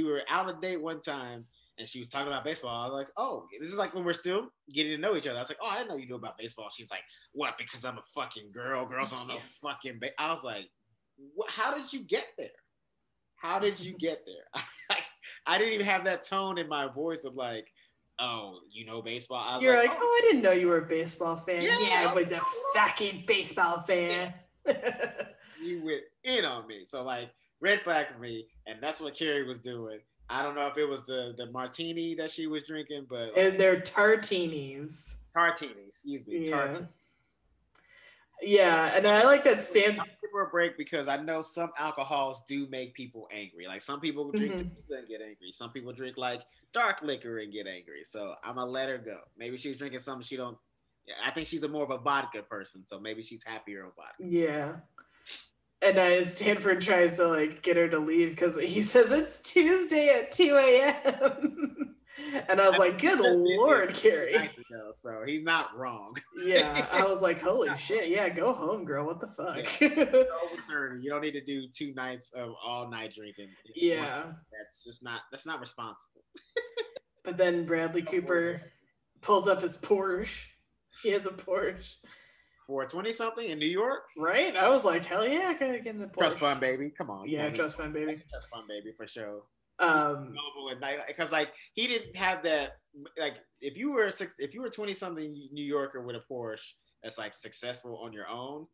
[SPEAKER 1] were out on a date one time. And she was talking about baseball. I was like, oh, this is like when we're still getting to know each other. I was like, oh, I didn't know you knew about baseball. She's like, what? Because I'm a fucking girl. Girls don't know fucking I was like, how did you get there? How did you get there? I didn't even have that tone in my voice of like, oh, you know baseball.
[SPEAKER 2] You're like, oh, I didn't know you were a baseball fan. Yeah, I was a fucking baseball fan.
[SPEAKER 1] You went in on me. So like, red flag for me. And that's what Carrie was doing. I don't know if it was the martini that she was drinking, but
[SPEAKER 2] and they're tartinis.
[SPEAKER 1] Tartini, excuse me.
[SPEAKER 2] Yeah.
[SPEAKER 1] Tartini.
[SPEAKER 2] Yeah, and I like that stand.
[SPEAKER 1] I'll give her a break because I know some alcohols do make people angry. Like some people drink tequila and get angry. Some people drink like dark liquor and get angry. So I'm gonna let her go. Maybe she's drinking something she don't. Yeah, I think she's more of a vodka person, so maybe she's happier on vodka.
[SPEAKER 2] Yeah. And Stanford tries to like get her to leave because he says it's Tuesday at 2 a.m. And I was like, good Lord, Carrie.
[SPEAKER 1] So he's not wrong.
[SPEAKER 2] Yeah, I was like, holy shit. Yeah, go home, girl. What the fuck?
[SPEAKER 1] Yeah. Over 30. You don't need to do 2 nights of all night drinking.
[SPEAKER 2] Yeah.
[SPEAKER 1] That's not responsible.
[SPEAKER 2] But then Bradley Cooper pulls up his Porsche. He has a Porsche.
[SPEAKER 1] For 20-something in New York?
[SPEAKER 2] Right? I was like, hell yeah, I gotta get in the Porsche.
[SPEAKER 1] Trust fund, baby. Come on.
[SPEAKER 2] Yeah, trust fund, baby.
[SPEAKER 1] Trust fund, baby, for sure. available at night because like he didn't have that. Like if you were 20 something New Yorker with a Porsche that's like successful on your own,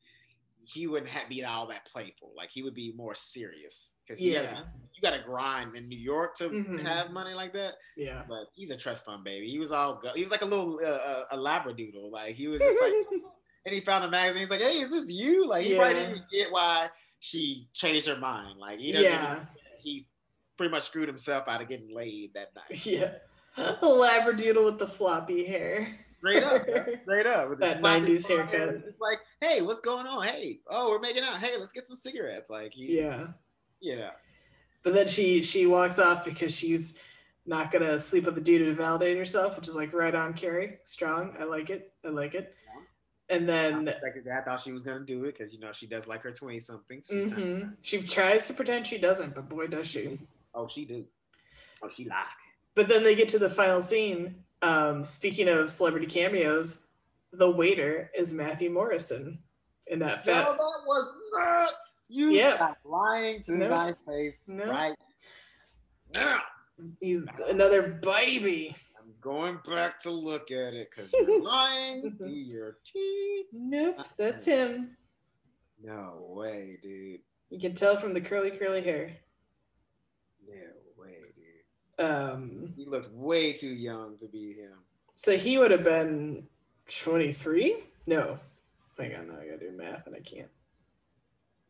[SPEAKER 1] he wouldn't be all that playful. Like he would be more serious because you gotta grind in New York to have money like that.
[SPEAKER 2] Yeah,
[SPEAKER 1] but he's a trust fund baby. He was like a little a labradoodle. Like he was just like, and he found a magazine. He's like, hey, is this you? Like he probably didn't even get why she changed her mind. Like he doesn't. He pretty much screwed himself out of getting laid that night.
[SPEAKER 2] Yeah, a labradoodle with the floppy hair.
[SPEAKER 1] Straight up, with
[SPEAKER 2] that 90s haircut.
[SPEAKER 1] It's like, hey, what's going on? Hey, oh, we're making out. Hey, let's get some cigarettes. Like,
[SPEAKER 2] yeah.
[SPEAKER 1] But
[SPEAKER 2] then she walks off because she's not gonna sleep with the dude to validate herself, which is like right on, Carrie. Strong. I like it. Yeah. And then
[SPEAKER 1] I thought she was gonna do it because she does like her 20-somethings.
[SPEAKER 2] She tries to pretend she doesn't, but boy, does she.
[SPEAKER 1] Oh, she do. Oh, she lied.
[SPEAKER 2] But then they get to the final scene. Speaking of celebrity cameos, the waiter is Matthew Morrison in that
[SPEAKER 1] No, that was not. You stop lying to my face right now.
[SPEAKER 2] He's another baby.
[SPEAKER 1] I'm going back to look at it because you're lying through your teeth.
[SPEAKER 2] Nope, that's him.
[SPEAKER 1] No way, dude.
[SPEAKER 2] You can tell from the curly hair.
[SPEAKER 1] No way, dude. He looks way too young to be him.
[SPEAKER 2] So he would have been 23? No. Hang on, now I gotta do math and I can't.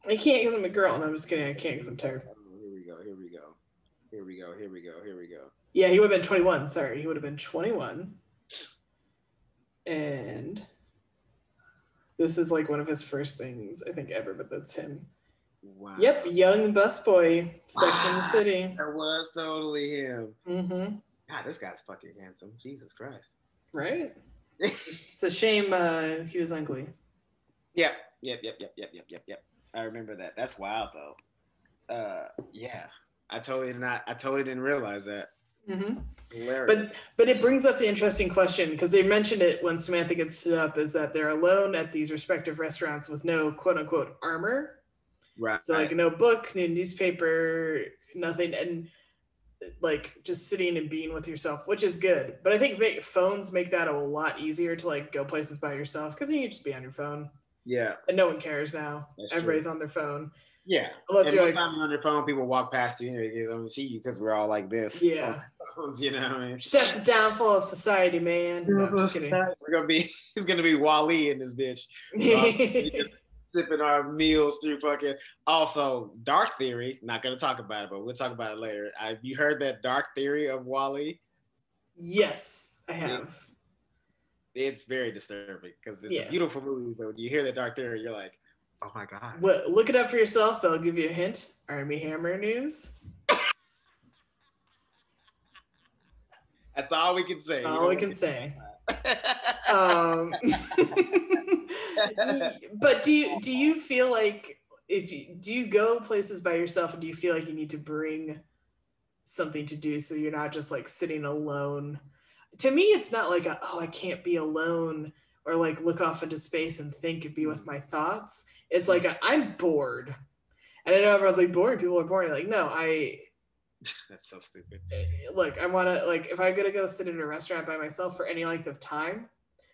[SPEAKER 2] I can't give him a girl. No, I'm just kidding. I can't because I'm tired.
[SPEAKER 1] Here we go.
[SPEAKER 2] Yeah, he would have been 21. Sorry, he would have been 21. And this is like one of his first things, I think, ever, but that's him.
[SPEAKER 1] Wow.
[SPEAKER 2] Yep, young busboy, Sex in the City.
[SPEAKER 1] That was totally him.
[SPEAKER 2] God,
[SPEAKER 1] this guy's fucking handsome. Jesus Christ.
[SPEAKER 2] Right? It's a shame he was ugly.
[SPEAKER 1] Yep. I remember that. That's wild though. Yeah. I totally didn't realize that. Hilarious.
[SPEAKER 2] But it brings up the interesting question because they mentioned it when Samantha gets stood up is that they're alone at these respective restaurants with no quote unquote armor.
[SPEAKER 1] Right.
[SPEAKER 2] So like no book, no newspaper, nothing, and like just sitting and being with yourself, which is good. But I think phones make that a lot easier to like go places by yourself because you can just be on your phone.
[SPEAKER 1] Yeah.
[SPEAKER 2] And no one cares now.
[SPEAKER 1] That's
[SPEAKER 2] Everybody's
[SPEAKER 1] true.
[SPEAKER 2] on their phone.
[SPEAKER 1] Yeah.
[SPEAKER 2] Unless you're
[SPEAKER 1] most time on your phone, people walk past you and they don't see you because we're all like this.
[SPEAKER 2] Yeah.
[SPEAKER 1] Phones, you know what I mean?
[SPEAKER 2] That's the downfall of society, man. No, just kidding.
[SPEAKER 1] He's gonna be Wally in this bitch. Just sipping our meals through fucking. Also, Dark Theory. Not gonna talk about it, but we'll talk about it later. Have you heard that Dark Theory of Wally?
[SPEAKER 2] Yes, I have.
[SPEAKER 1] It's very disturbing because it's a beautiful movie, but when you hear the Dark Theory, you're like, oh my god.
[SPEAKER 2] Well, look it up for yourself, but I'll give you a hint. Armie Hammer news.
[SPEAKER 1] That's all we can say.
[SPEAKER 2] All we can say. But do you feel like do you go places by yourself and do you feel like you need to bring something to do so you're not just like sitting alone? To me, it's not like I can't be alone or like look off into space and think and be with my thoughts. It's like I'm bored. And I know everyone's like bored. People are bored. Like, no,
[SPEAKER 1] that's so stupid.
[SPEAKER 2] Look, I want to like if I'm gonna go sit in a restaurant by myself for any length of time,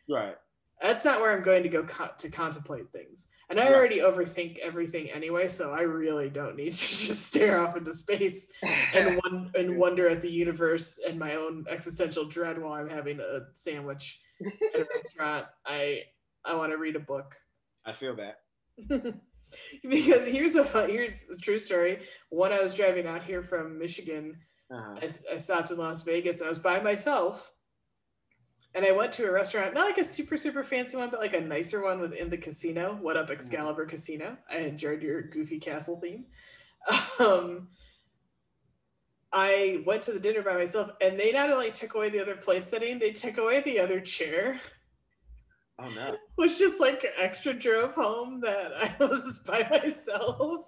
[SPEAKER 1] right?
[SPEAKER 2] That's not where I'm going to go to contemplate things. And I already overthink everything anyway, so I really don't need to just stare off into space and wonder at the universe and my own existential dread while I'm having a sandwich at a restaurant. I want to read a book.
[SPEAKER 1] I feel that.
[SPEAKER 2] Because here's a true story. When I was driving out here from Michigan, I stopped in Las Vegas and I was by myself. And I went to a restaurant, not like a super, super fancy one, but like a nicer one within the casino. What up, Excalibur Casino? I enjoyed your goofy castle theme. I went to the dinner by myself and they not only took away the other place setting, they took away the other chair.
[SPEAKER 1] Oh no.
[SPEAKER 2] Which just like extra drove home that I was by myself.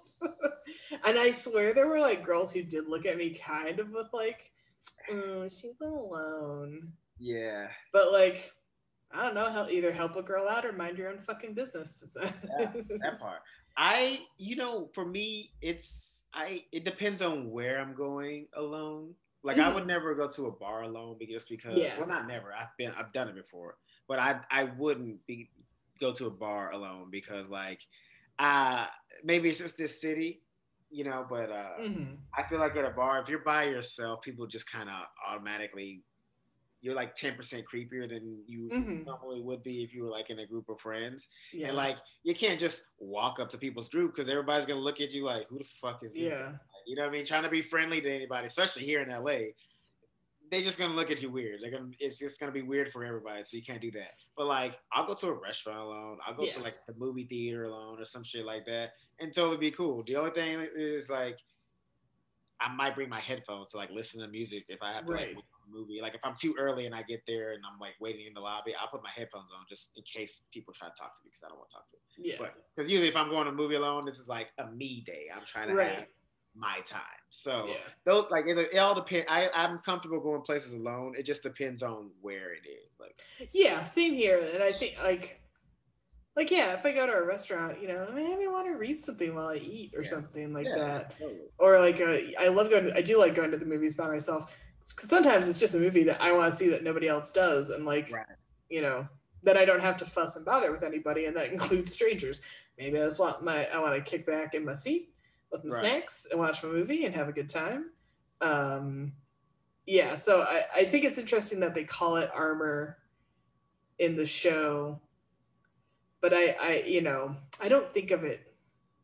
[SPEAKER 2] And I swear there were like girls who did look at me kind of with like, oh, she's alone.
[SPEAKER 1] Yeah.
[SPEAKER 2] But like, I don't know, either help a girl out or mind your own fucking business.
[SPEAKER 1] Yeah, that part. For me, it depends on where I'm going alone. Like I would
[SPEAKER 2] Mhm.
[SPEAKER 1] never go to a bar alone because,
[SPEAKER 2] Yeah.
[SPEAKER 1] well, not never. I've done it before, but I wouldn't go to a bar alone because like, uh, maybe it's just this city, but
[SPEAKER 2] Hmm.
[SPEAKER 1] I feel like at a bar, if you're by yourself, people just kind of automatically you're like 10% creepier than you
[SPEAKER 2] Hmm.
[SPEAKER 1] normally would be if you were like in a group of friends. And
[SPEAKER 2] Yeah.
[SPEAKER 1] like you can't just walk up to people's group because everybody's gonna look at you like, who the fuck is this guy?
[SPEAKER 2] Yeah.
[SPEAKER 1] You know what I mean? Trying to be friendly to anybody, especially here in LA, they just gonna look at you weird. It's just gonna be weird for everybody, so you can't do that. But like, I'll go to a restaurant alone. I'll go
[SPEAKER 2] Yeah.
[SPEAKER 1] to like the movie theater alone or some shit like that, and totally be cool. The only thing is like I might bring my headphones to like listen to music if I have to like
[SPEAKER 2] Right.
[SPEAKER 1] wait for a movie. Like if I'm too early and I get there and I'm like waiting in the lobby, I'll put my headphones on just in case people try to talk to me because I don't want to talk to them.
[SPEAKER 2] Yeah.
[SPEAKER 1] But because usually if I'm going to a movie alone, this is like a me day. I'm trying to have
[SPEAKER 2] Right.
[SPEAKER 1] my time. So
[SPEAKER 2] Yeah.
[SPEAKER 1] those like it all depends. I'm comfortable going places alone. It just depends on where it is. Like
[SPEAKER 2] Yeah. Same here. And I think like yeah, if I go to a restaurant, maybe I want to read something while I eat or
[SPEAKER 1] yeah,
[SPEAKER 2] something like
[SPEAKER 1] yeah,
[SPEAKER 2] that.
[SPEAKER 1] totally.
[SPEAKER 2] Or like I do like going to the movies by myself because sometimes it's just a movie that I want to see that nobody else does, and like
[SPEAKER 1] Right,
[SPEAKER 2] you know that I don't have to fuss and bother with anybody, and that includes strangers. Maybe I want to kick back in my seat with my
[SPEAKER 1] right.
[SPEAKER 2] snacks and watch my movie and have a good time. Um, yeah, so I think it's interesting that they call it armor in the show, but I don't think of it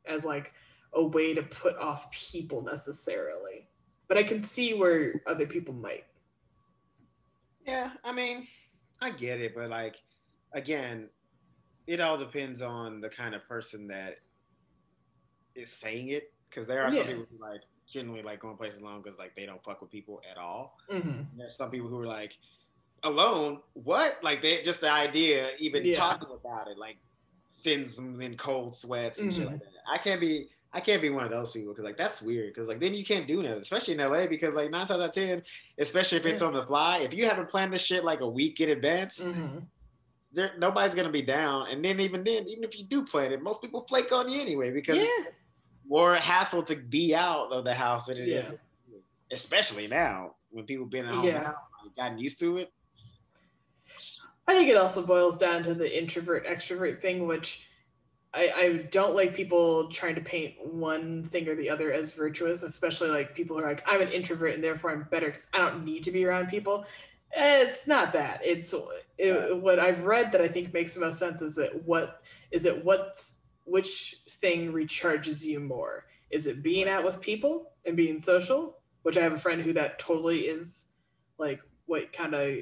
[SPEAKER 2] as like a way to put off people necessarily. But I can see where other people might.
[SPEAKER 1] Yeah, I mean, I get it, but like again, it all depends on the kind of person that is saying it because there are some
[SPEAKER 2] Yeah.
[SPEAKER 1] people who like genuinely like going places alone because like they don't fuck with people at all.
[SPEAKER 2] Hmm.
[SPEAKER 1] And there's some people who are like alone. What? Like they just the idea, even
[SPEAKER 2] Yeah.
[SPEAKER 1] talking about it, like sends them in cold sweats and shit like
[SPEAKER 2] Hmm.
[SPEAKER 1] that. I can't be one of those people because like that's weird because like then you can't do nothing, especially in LA because like 9 times out of 10, especially if it's
[SPEAKER 2] Yeah.
[SPEAKER 1] on the fly, if you haven't planned this shit like a week in advance,
[SPEAKER 2] Hmm.
[SPEAKER 1] nobody's gonna be down. And then, even if you do plan it, most people flake on you anyway because it's
[SPEAKER 2] Yeah.
[SPEAKER 1] more hassle to be out of the house than it is,
[SPEAKER 2] Yeah.
[SPEAKER 1] especially now when people been at home now,
[SPEAKER 2] Yeah.
[SPEAKER 1] like, gotten used to it.
[SPEAKER 2] I think it also boils down to the introvert extrovert thing, which I don't like people trying to paint one thing or the other as virtuous, especially like people who are like, I'm an introvert and therefore I'm better because I don't need to be around people. It's not that.
[SPEAKER 1] Right.
[SPEAKER 2] What I've read that I think makes the most sense is that which thing recharges you more? Is it being
[SPEAKER 1] Right.
[SPEAKER 2] out with people and being social? Which I have a friend who that totally is like what kind of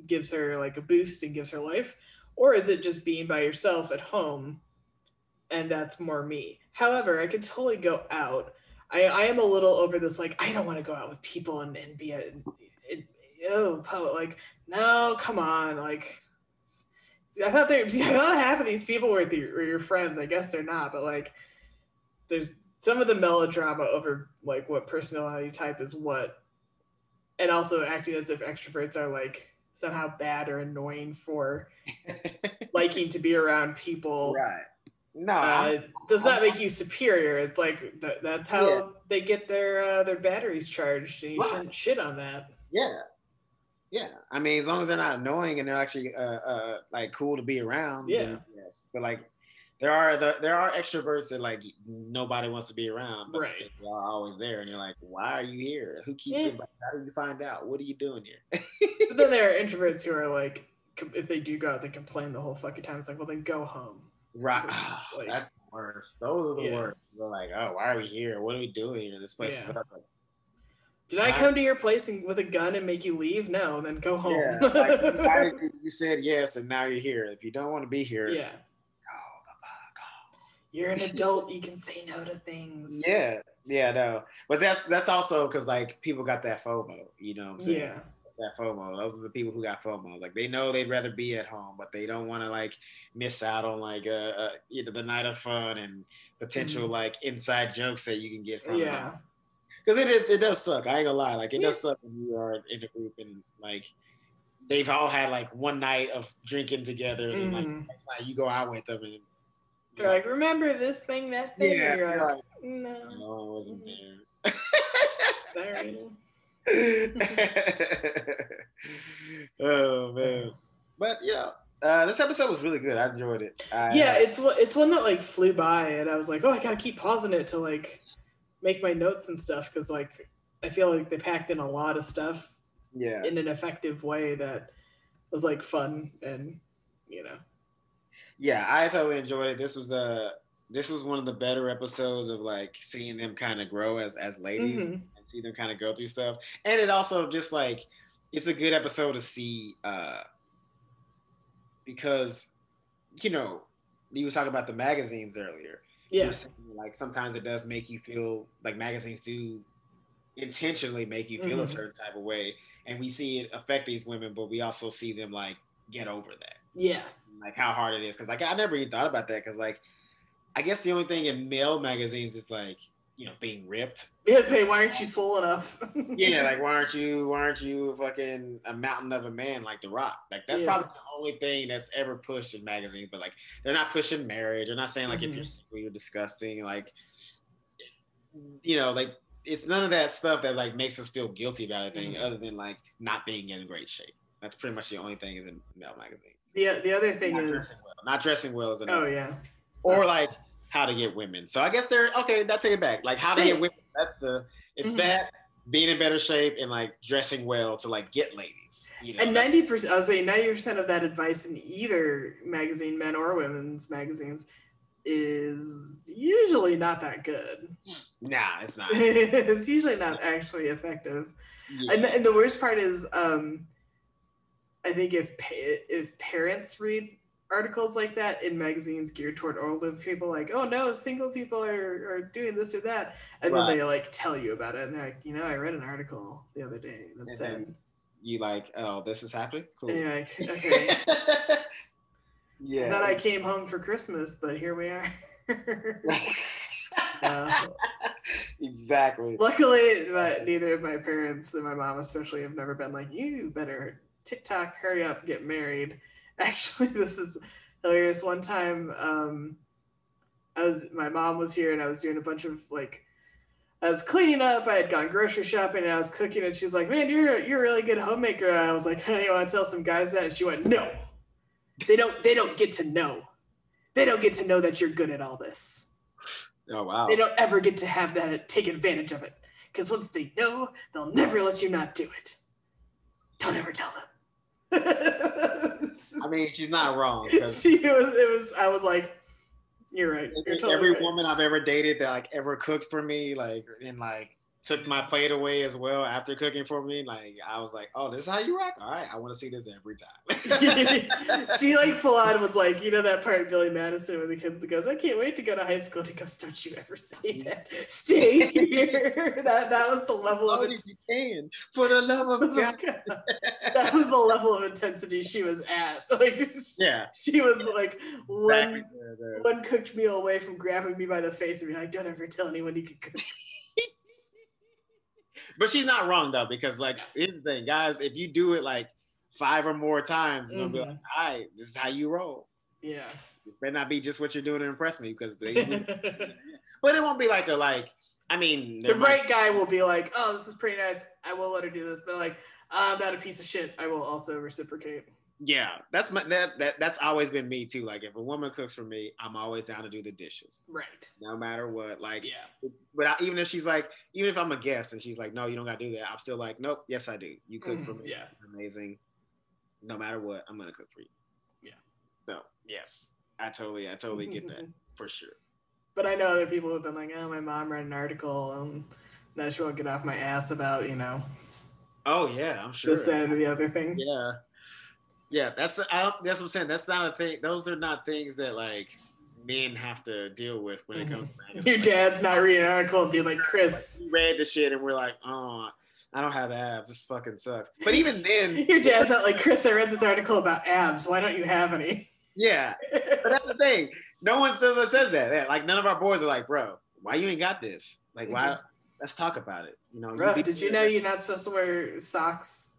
[SPEAKER 2] gives her like a boost and gives her life, or is it just being by yourself at home and that's more me. However, I could totally go out. I am a little over this, like, I don't want to go out with people and be like, no, come on. Like, I thought half of these people were your friends. I guess they're not, but like, there's some of the melodrama over like what personality type is what, and also acting as if extroverts are like somehow bad or annoying for liking to be around people
[SPEAKER 1] Right. No, I'm,
[SPEAKER 2] does
[SPEAKER 1] I'm
[SPEAKER 2] not make you superior. It's like that's
[SPEAKER 1] yeah,
[SPEAKER 2] how they get their batteries charged, and you
[SPEAKER 1] right.
[SPEAKER 2] shouldn't shit on that.
[SPEAKER 1] Yeah. Yeah. I mean, as long as they're not annoying and they're actually like cool to be around,
[SPEAKER 2] Yeah,
[SPEAKER 1] then yes. But like there are extroverts that like nobody wants to be around, but
[SPEAKER 2] right.
[SPEAKER 1] they are always there and you're like, why are you here? Who keeps
[SPEAKER 2] Yeah.
[SPEAKER 1] it? How do you find out? What are you doing here?
[SPEAKER 2] But then there are introverts who are like, if they do go out, they complain the whole fucking time. It's like, well, then go home.
[SPEAKER 1] Right. Oh,
[SPEAKER 2] Like,
[SPEAKER 1] that's the worst. Those are the
[SPEAKER 2] yeah,
[SPEAKER 1] worst. They're like, oh, why are we here? What are we doing here? This place
[SPEAKER 2] yeah.
[SPEAKER 1] sucks. Like,
[SPEAKER 2] Did I come to your place with a gun and make you leave? No, then go home.
[SPEAKER 1] yeah, like you said yes, and now you're here. If you don't want to be here,
[SPEAKER 2] Yeah, you're an adult. You can say no to things.
[SPEAKER 1] yeah, yeah, no. But that's also because like people got that FOMO. You know what I'm saying?
[SPEAKER 2] Yeah.
[SPEAKER 1] It's that FOMO. Those are the people who got FOMO. Like they know they'd rather be at home, but they don't want to like miss out on like the night of fun and potential
[SPEAKER 2] Mhm.
[SPEAKER 1] like inside jokes that you can get from it.
[SPEAKER 2] Yeah.
[SPEAKER 1] Because it does suck. I ain't gonna lie. Like it
[SPEAKER 2] Yeah.
[SPEAKER 1] does suck when you are in a group and like they've all had like one night of drinking together, and then like
[SPEAKER 2] Mhm.
[SPEAKER 1] next night you go out with them and
[SPEAKER 2] They're like, remember this thing, that thing?
[SPEAKER 1] Yeah,
[SPEAKER 2] and you're like,
[SPEAKER 1] like,
[SPEAKER 2] no,
[SPEAKER 1] I wasn't there.
[SPEAKER 2] sorry.
[SPEAKER 1] Oh man, but this episode was really good. I enjoyed it.
[SPEAKER 2] It's one that like flew by, and I was like, oh, I gotta keep pausing it to like make my notes and stuff because like I feel like they packed in a lot of stuff in an effective way that was like fun and
[SPEAKER 1] Yeah, I totally enjoyed it. This was one of the better episodes of like seeing them kind of grow as ladies and see them kind of go through stuff. And it also just like it's a good episode to see because you were talking about the magazines earlier.
[SPEAKER 2] Yeah.
[SPEAKER 1] Saying, like sometimes it does make you feel like magazines do intentionally make you feel a certain type of way, and we see it affect these women, but we also see them like get over that.
[SPEAKER 2] Yeah.
[SPEAKER 1] Like how hard it is, because like I never even thought about that, because like I guess the only thing in male magazines is like being ripped.
[SPEAKER 2] Yeah, say why aren't you swole enough?
[SPEAKER 1] Yeah, like why aren't you fucking a mountain of a man like The Rock? Like that's probably the only thing that's ever pushed in magazines. But like they're not pushing marriage. They're not saying like if you're single you're disgusting. Like like it's none of that stuff that like makes us feel guilty about anything other than like not being in great shape. That's pretty much the only thing is in male magazines.
[SPEAKER 2] The other thing
[SPEAKER 1] not dressing well is
[SPEAKER 2] another. Oh yeah.
[SPEAKER 1] Or like how to get women. So I guess that's take it back. Like how to get women. That's that being in better shape and like dressing well to like get ladies.
[SPEAKER 2] And 90%, I was saying 90% of that advice in either magazine, men or women's magazines, is usually not that good.
[SPEAKER 1] Nah, it's not.
[SPEAKER 2] It's usually not actually effective. Yeah. And the worst part is, I think if parents read articles like that in magazines geared toward older people, like, oh no, single people are doing this or that, and then they like tell you about it, and they're like, I read an article the other day that said,
[SPEAKER 1] you like, oh, this is happening, cool.
[SPEAKER 2] And you're like, okay. Yeah. I thought I came home for Christmas, but here we are.
[SPEAKER 1] Exactly.
[SPEAKER 2] Luckily, neither of my parents and my mom especially have never been like, you better TikTok, hurry up, get married. Actually, this is hilarious. One time, my mom was here and I was doing a bunch of like, I was cleaning up. I had gone grocery shopping and I was cooking, and she's like, "Man, you're a really good homemaker." And I was like, "Hey, you want to tell some guys that?" And she went, "No, they don't get to know. They don't get to know that you're good at all this.
[SPEAKER 1] Oh wow.
[SPEAKER 2] They don't ever get to have that, take advantage of it, because once they know, they'll never let you not do it. Don't ever tell them."
[SPEAKER 1] I mean, she's not wrong.
[SPEAKER 2] See, I was like, you're right. You're totally
[SPEAKER 1] every
[SPEAKER 2] right.
[SPEAKER 1] woman I've ever dated that like ever cooked for me, like, and like took my plate away as well after cooking for me, like I was like, oh, this is how you rock? All right, I want to see this every time.
[SPEAKER 2] She like full on was like, that part of Billy Madison when the kid goes, "I can't wait to go to high school." And he goes, "Don't you ever say that. Stay here." That was the level of it.
[SPEAKER 1] You can, for the love of God.
[SPEAKER 2] That was the level of intensity she was at. Like,
[SPEAKER 1] yeah,
[SPEAKER 2] she was like one cooked meal away from grabbing me by the face and being like, "Don't ever tell anyone you can cook."
[SPEAKER 1] But she's not wrong though, because like here's the thing, guys, if you do it like 5 or more times, you're gonna be like, all right, this is how you roll.
[SPEAKER 2] Yeah.
[SPEAKER 1] It better not be just what you're doing to impress me, because but it won't be like the
[SPEAKER 2] right guy will be like, "Oh, this is pretty nice. I will let her do this," but like, "I'm not a piece of shit. I will also reciprocate."
[SPEAKER 1] Yeah, that's always been me too. Like if a woman cooks for me, I'm always down to do the dishes.
[SPEAKER 2] Right.
[SPEAKER 1] No matter what. Like,
[SPEAKER 2] yeah.
[SPEAKER 1] But even if I'm a guest and she's like, "No, you don't gotta do that," I'm still like, "Nope, yes I do. You cook for me.
[SPEAKER 2] Yeah.
[SPEAKER 1] Amazing. No matter what, I'm gonna cook for you."
[SPEAKER 2] Yeah.
[SPEAKER 1] So yes, I totally get that for sure.
[SPEAKER 2] But I know other people have been like, "Oh, my mom read an article and now she won't get off my ass about,
[SPEAKER 1] Oh yeah, I'm sure.
[SPEAKER 2] This, that, or the other thing.
[SPEAKER 1] Yeah. Yeah, that's what I'm saying. That's not a thing. Those are not things that like men have to deal with when it comes to magazines.
[SPEAKER 2] Your dad's not reading an article and be like, "Chris,
[SPEAKER 1] like, read the shit," and we're like, "Oh, I don't have abs. This fucking sucks." But even then,
[SPEAKER 2] your dad's not like, "Chris, I read this article about abs. Why don't you have any?"
[SPEAKER 1] Yeah, but that's the thing. No one says that. Like none of our boys are like, "Bro, why you ain't got this? Like, why? Let's talk about it."
[SPEAKER 2] Bro, did you know you're not supposed to wear socks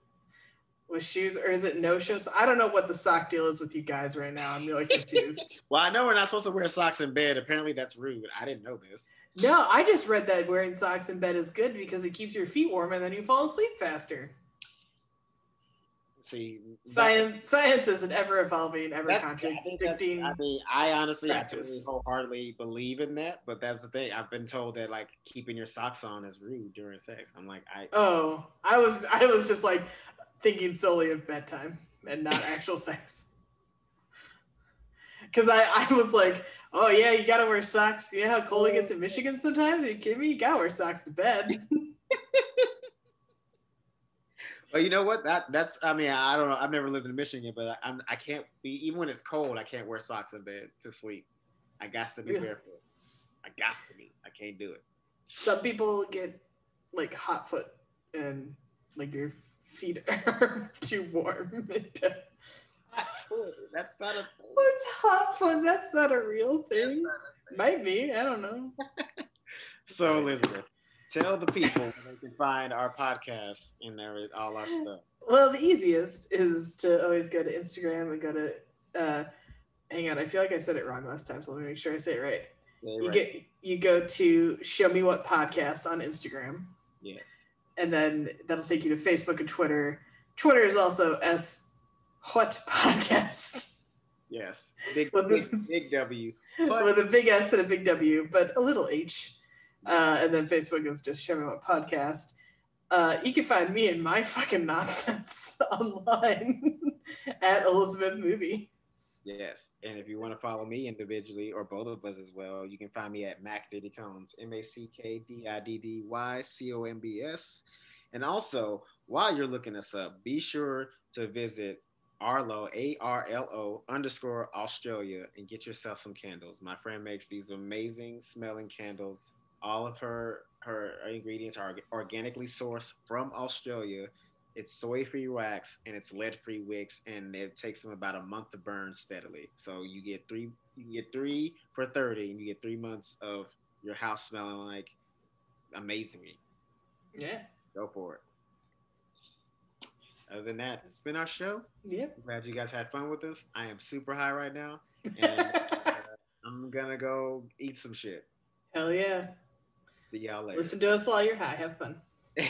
[SPEAKER 2] with shoes, or is it no shoes? I don't know what the sock deal is with you guys right now. I'm really confused.
[SPEAKER 1] Well, I know we're not supposed to wear socks in bed. Apparently, that's rude. I didn't know this.
[SPEAKER 2] No, I just read that wearing socks in bed is good because it keeps your feet warm and then you fall asleep faster.
[SPEAKER 1] See,
[SPEAKER 2] science is an ever evolving, ever contradicting.
[SPEAKER 1] I honestly, practice. I totally wholeheartedly believe in that, but that's the thing. I've been told that like keeping your socks on is rude during sex. I'm like, I
[SPEAKER 2] was just like thinking solely of bedtime and not actual sex. Because I was like, oh yeah, you gotta wear socks. You know how cold it gets in Michigan sometimes? Are you kidding me? You gotta wear socks to bed.
[SPEAKER 1] Well, you know what? That's. I mean, I don't know. I've never lived in Michigan, but I can't be, even when it's cold. I can't wear socks in bed to sleep. I got to be barefoot. I got to be. I can't do it.
[SPEAKER 2] Some people get like hot foot and like your feet are too warm.
[SPEAKER 1] Hot foot. That's not a thing.
[SPEAKER 2] What's hot foot? That's not a real thing. Might be. I don't know.
[SPEAKER 1] So Elizabeth, tell the people where they can find our podcast and all our stuff.
[SPEAKER 2] Well, the easiest is to always go to Instagram and go to. Hang on, I feel like I said it wrong last time, so let me make sure I say it right. Yeah, you go to Show Me What Podcast on Instagram.
[SPEAKER 1] Yes.
[SPEAKER 2] And then that'll take you to Facebook and Twitter. Twitter is also What Podcast.
[SPEAKER 1] Yes. Big W.
[SPEAKER 2] With a big S and a big W, but a little H. And then Facebook is just Show Me What Podcast. You can find me and my fucking nonsense online at Elizabeth Movies.
[SPEAKER 1] Yes, and if you want to follow me individually or both of us as well, you can find me at Mac Diddy Combs, MACKDIDDYCOMBS. And also, while you're looking us up, be sure to visit Arlo, ARLO_Australia, and get yourself some candles. My friend makes these amazing smelling candles. All of her ingredients are organically sourced from Australia. It's soy-free wax and it's lead-free wicks, and it takes them about a month to burn steadily. So you get three for $30, and you get 3 months of your house smelling like amazingly.
[SPEAKER 2] Yeah.
[SPEAKER 1] Go for it. Other than that, it's been our show.
[SPEAKER 2] Yeah.
[SPEAKER 1] Glad you guys had fun with us. I am super high right now, and I'm gonna go eat some shit.
[SPEAKER 2] Hell yeah.
[SPEAKER 1] See y'all later.
[SPEAKER 2] Listen to us while you're high. Have fun.